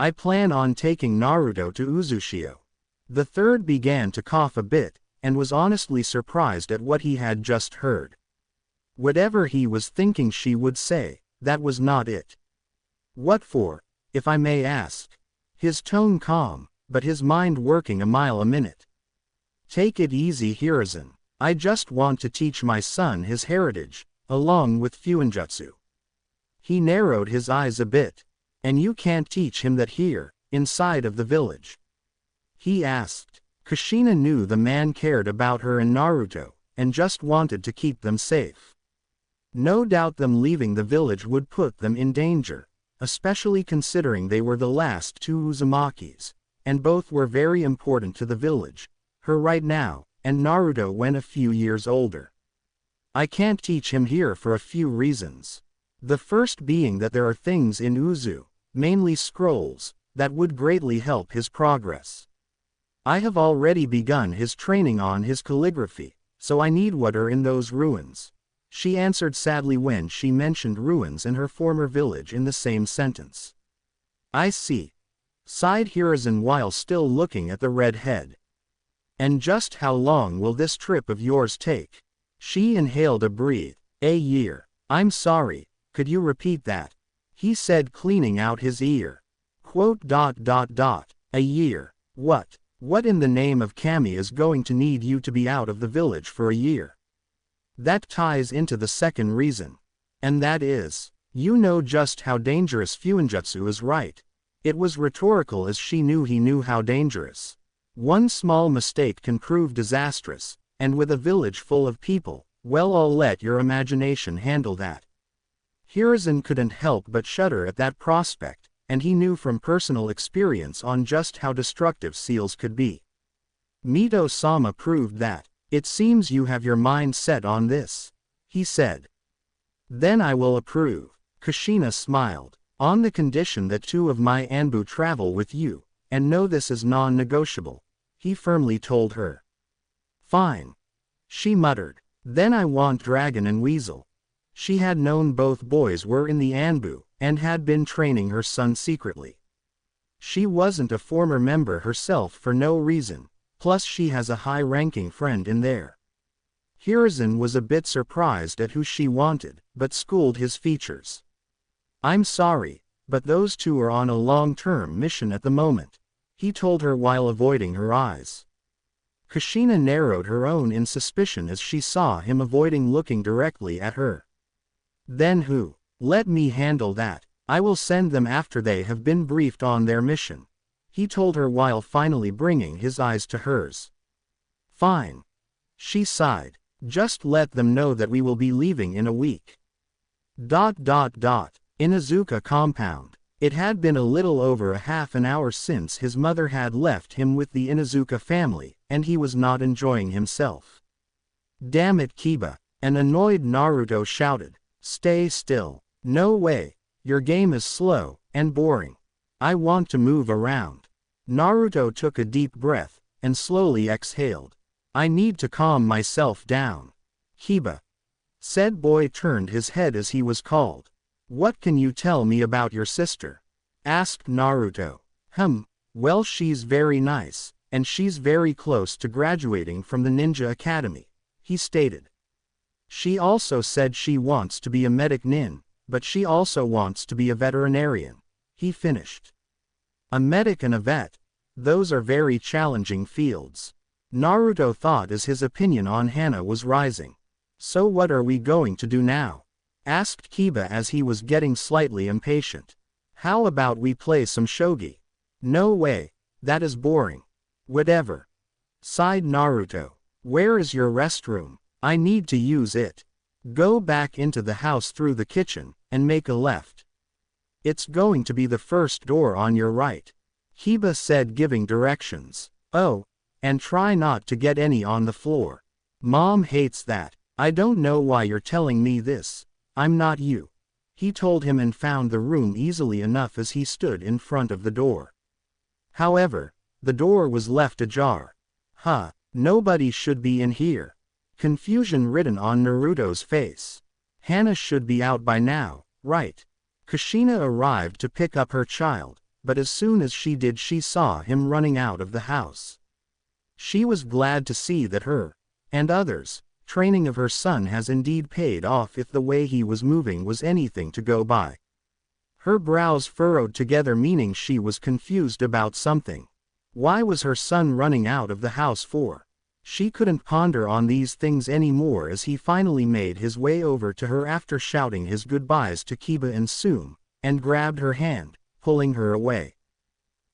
I plan on taking Naruto to Uzushio. The third began to cough a bit, and was honestly surprised at what he had just heard. Whatever he was thinking she would say, that was not it. What for, if I may ask? His tone calm, but his mind working a mile a minute. Take it easy, Hiruzen. I just want to teach my son his heritage, along with Fuinjutsu. He narrowed his eyes a bit. And you can't teach him that here, inside of the village? He asked. Kushina knew the man cared about her and Naruto, and just wanted to keep them safe. No doubt them leaving the village would put them in danger, especially considering they were the last two Uzumakis, and both were very important to the village, her right now, and Naruto when a few years older. I can't teach him here for a few reasons. The first being that there are things in Uzu, mainly scrolls, that would greatly help his progress. I have already begun his training on his calligraphy, so I need what are in those ruins. She answered sadly when she mentioned ruins in her former village in the same sentence. I see. Sighed Hiruzen while still looking at the red head. And just how long will this trip of yours take? She inhaled a breath. A year. I'm sorry, could you repeat that? He said, cleaning out his ear. A year. What? What in the name of Kami is going to need you to be out of the village for a year? That ties into the second reason. And that is, you know just how dangerous Fuinjutsu is, right? It was rhetorical as she knew he knew how dangerous. One small mistake can prove disastrous, and with a village full of people, well, I'll let your imagination handle that. Hiruzen couldn't help but shudder at that prospect, and he knew from personal experience on just how destructive seals could be. Mito-sama proved that. It seems you have your mind set on this, he said. Then I will approve. Kushina smiled. On the condition that two of my Anbu travel with you, and know this is non-negotiable, he firmly told her. Fine. She muttered. Then I want Dragon and Weasel. She had known both boys were in the Anbu, and had been training her son secretly. She wasn't a former member herself for no reason, plus she has a high-ranking friend in there. Hiruzen was a bit surprised at who she wanted, but schooled his features. I'm sorry, but those two are on a long-term mission at the moment, he told her while avoiding her eyes. Kushina narrowed her own in suspicion as she saw him avoiding looking directly at her. Then who? Let me handle that. I will send them after they have been briefed on their mission, he told her while finally bringing his eyes to hers. Fine. She sighed. Just let them know that we will be leaving in a week. Inuzuka compound. It had been a little over a half an hour since his mother had left him with the Inuzuka family, and he was not enjoying himself. Damn it, Kiba. An annoyed Naruto shouted. Stay still. No way. Your game is slow and boring. I want to move around. Naruto took a deep breath, and slowly exhaled. I need to calm myself down. Kiba. Said boy turned his head as he was called. What can you tell me about your sister? Asked Naruto. Well, she's very nice, and she's very close to graduating from the Ninja Academy, he stated. She also said she wants to be a medic nin, but she also wants to be a veterinarian, he finished. A medic and a vet, those are very challenging fields. Naruto thought as his opinion on Hana was rising. So what are we going to do now? Asked Kiba as he was getting slightly impatient. How about we play some shogi? No way, that is boring. Whatever. Sighed Naruto. Where is your restroom? I need to use it. Go back into the house through the kitchen, and make a left. It's going to be the first door on your right, Kiba said, giving directions. Oh, And try not to get any on the floor. Mom hates that. I don't know why you're telling me this. I'm not you. He told him and found the room easily enough as he stood in front of the door. However, the door was left ajar. Huh, nobody should be in here. Confusion written on Naruto's face. Hana should be out by now, right? Kushina arrived to pick up her child, but as soon as she did she saw him running out of the house. She was glad to see that her, and others, training of her son has indeed paid off if the way he was moving was anything to go by. Her brows furrowed together, meaning she was confused about something. Why was her son running out of the house for? She couldn't ponder on these things anymore as he finally made his way over to her after shouting his goodbyes to Kiba and Sume, and grabbed her hand, pulling her away.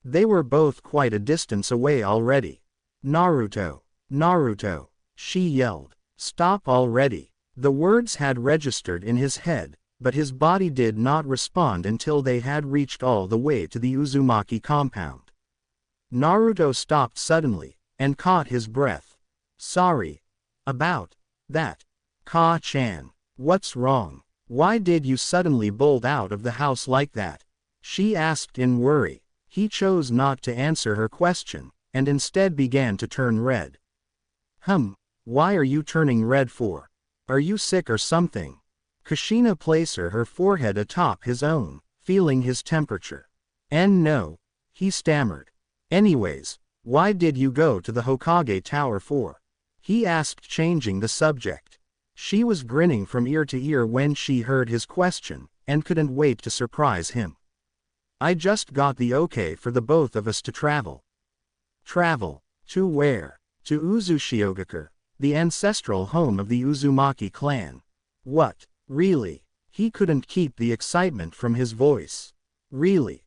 They were both quite a distance away already. Naruto, Naruto, she yelled. Stop already. The words had registered in his head, but his body did not respond until they had reached all the way to the Uzumaki compound. Naruto stopped suddenly, and caught his breath. Sorry. About that. Ka-chan. What's wrong? Why did you suddenly bolt out of the house like that? She asked in worry. He chose not to answer her question, and instead began to turn red. Why are you turning red for? Are you sick or something? Kushina placed her forehead atop his own, feeling his temperature. And no, he stammered. Anyways, why did you go to the Hokage Tower for? He asked, changing the subject. She was grinning from ear to ear when she heard his question, and couldn't wait to surprise him. I just got the okay for the both of us to travel. Travel? To where? To Uzushiogakure, the ancestral home of the Uzumaki clan. What? Really? He couldn't keep the excitement from his voice. Really?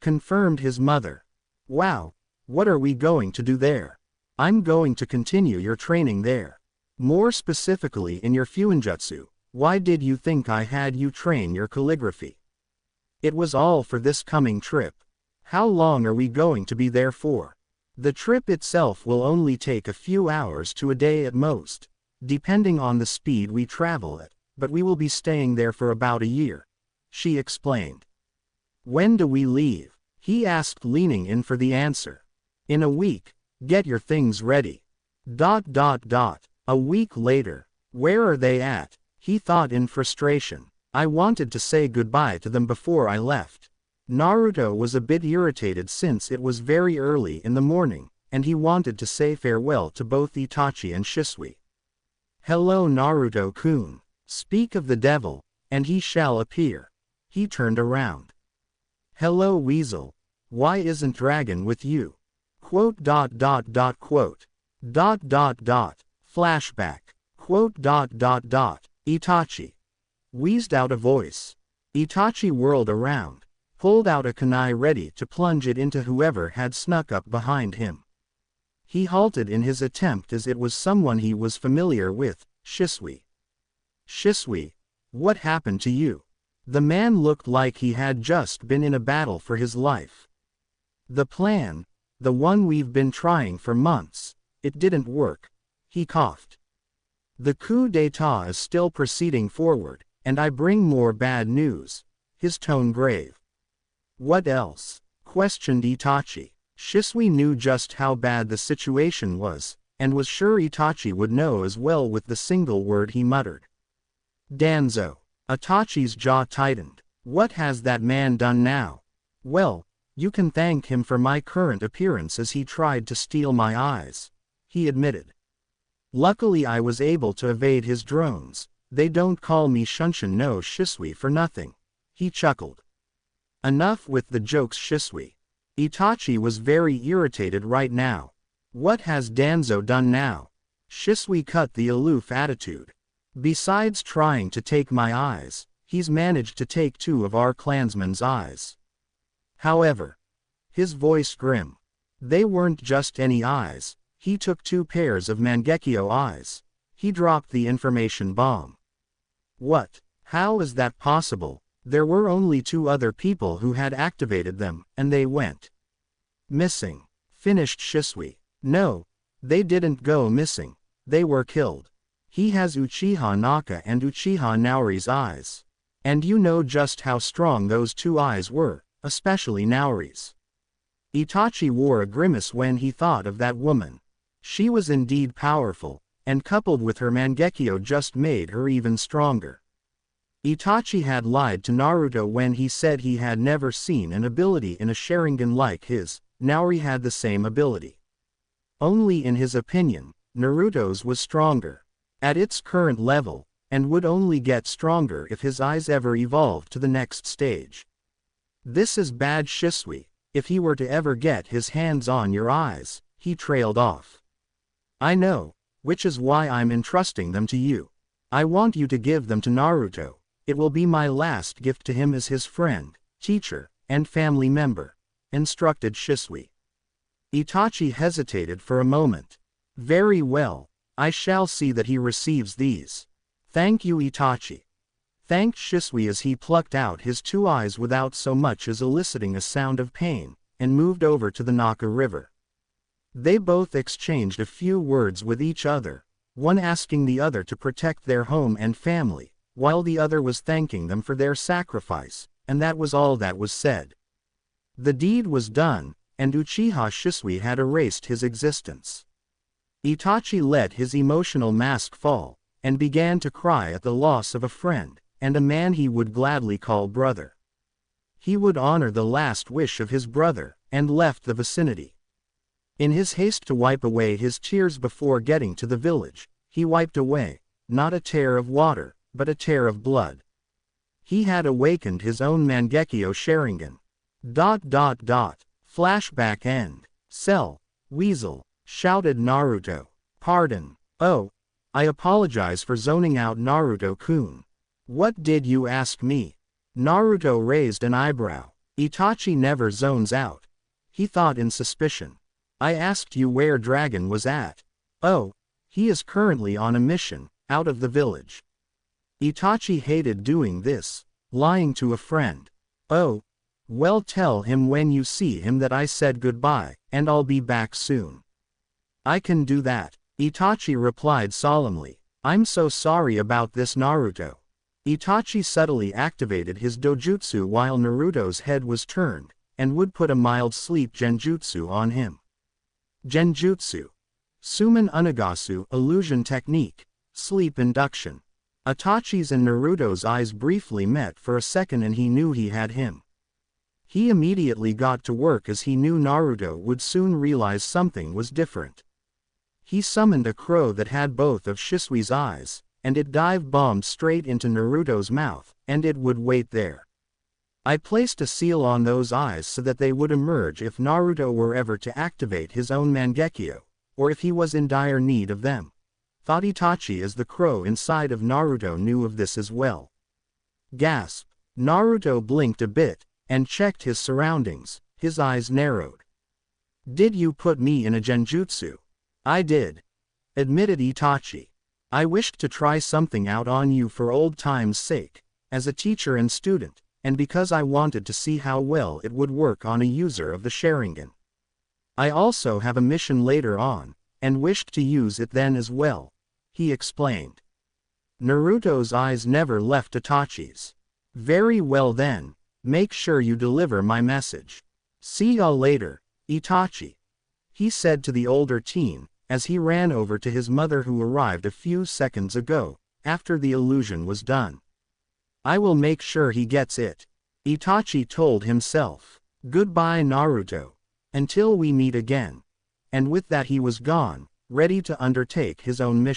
Confirmed his mother. Wow, what are we going to do there? I'm going to continue your training there. More specifically in your fuinjutsu. Why did you think I had you train your calligraphy? It was all for this coming trip. How long are we going to be there for? The trip itself will only take a few hours to a day at most, depending on the speed we travel at, but we will be staying there for about a year, she explained. When do we leave? He asked, leaning in for the answer. In a week. Get your things ready. A week later. Where are they at? He thought in frustration. I wanted to say goodbye to them before I left. Naruto was a bit irritated since it was very early in the morning, and he wanted to say farewell to both Itachi and Shisui. Hello Naruto-kun. Speak of the devil, and he shall appear. He turned around. Hello Weasel. Why isn't Dragon with you? Flashback. Itachi. Wheezed out a voice. Itachi whirled around, pulled out a kunai ready to plunge it into whoever had snuck up behind him. He halted in his attempt as it was someone he was familiar with, Shisui. Shisui, what happened to you? The man looked like he had just been in a battle for his life. The plan, the one we've been trying for months, it didn't work, he coughed. The coup d'état is still proceeding forward, and I bring more bad news, his tone grave. What else? Questioned Itachi. Shisui knew just how bad the situation was, and was sure Itachi would know as well with the single word he muttered. Danzo. Itachi's jaw tightened. What has that man done now? Well, you can thank him for my current appearance as he tried to steal my eyes, he admitted. Luckily I was able to evade his drones. They don't call me Shunshin no Shisui for nothing. He chuckled. Enough with the jokes, Shisui. Itachi was very irritated right now. What has Danzo done now? Shisui cut the aloof attitude. Besides trying to take my eyes, he's managed to take two of our clansmen's eyes. However, his voice grim. They weren't just any eyes, he took 2 pairs of Mangekyo eyes. He dropped the information bomb. What? How is that possible? There were only 2 other people who had activated them, and they went missing. Finished Shisui. No, They didn't go missing. They were killed. He has Uchiha Naka and Uchiha Naori's eyes. And you know just how strong those two eyes were, especially Naori's. Itachi wore a grimace when he thought of that woman. She was indeed powerful, and coupled with her Mangekyo just made her even stronger. Itachi had lied to Naruto when he said he had never seen an ability in a Sharingan like his. Naori had the same ability. Only in his opinion, Naruto's was stronger. At its current level, and would only get stronger if his eyes ever evolved to the next stage. This is bad Shisui, if he were to ever get his hands on your eyes, he trailed off. I know, which is why I'm entrusting them to you. I want you to give them to Naruto. It will be my last gift to him as his friend, teacher, and family member, instructed Shisui. Itachi hesitated for a moment. Very well, I shall see that he receives these. Thank you, Itachi. Thanked Shisui as he plucked out his two eyes without so much as eliciting a sound of pain, and moved over to the Naka River. They both exchanged a few words with each other, one asking the other to protect their home and family, while the other was thanking them for their sacrifice, and that was all that was said. The deed was done, and Uchiha Shisui had erased his existence. Itachi let his emotional mask fall, and began to cry at the loss of a friend, and a man he would gladly call brother. He would honor the last wish of his brother, and left the vicinity. In his haste to wipe away his tears before getting to the village, he wiped away, not a tear of water, but a tear of blood. He had awakened his own Mangekyo Sharingan. ... Flashback end. Cell. Weasel, shouted Naruto. Pardon. Oh. I apologize for zoning out Naruto-kun. What did you ask me? Naruto raised an eyebrow. Itachi never zones out. He thought in suspicion. I asked you where Dragon was at. Oh. He is currently on a mission, out of the village. Itachi hated doing this, lying to a friend. Oh. Well, tell him when you see him that I said goodbye, and I'll be back soon. I can do that, Itachi replied solemnly. I'm so sorry about this, Naruto. Itachi subtly activated his dojutsu while Naruto's head was turned, and would put a mild sleep genjutsu on him. Genjutsu. Suman Unagasu illusion technique. Sleep induction. Itachi's and Naruto's eyes briefly met for a second and he knew he had him. He immediately got to work as he knew Naruto would soon realize something was different. He summoned a crow that had both of Shisui's eyes, and it dive-bombed straight into Naruto's mouth, and it would wait there. I placed a seal on those eyes so that they would emerge if Naruto were ever to activate his own Mangekyo, or if he was in dire need of them. Thought Itachi as the crow inside of Naruto knew of this as well. Gasp. Naruto blinked a bit, and checked his surroundings, his eyes narrowed. Did you put me in a genjutsu? I did, admitted Itachi. I wished to try something out on you for old time's sake, as a teacher and student, and because I wanted to see how well it would work on a user of the Sharingan. I also have a mission later on, and wished to use it then as well, he explained. Naruto's eyes never left Itachi's. Very well then, make sure you deliver my message. See y'all later, Itachi, he said to the older teen, as he ran over to his mother who arrived a few seconds ago, after the illusion was done. I will make sure he gets it, Itachi told himself. Goodbye, Naruto. Until we meet again. And with that he was gone, ready to undertake his own mission.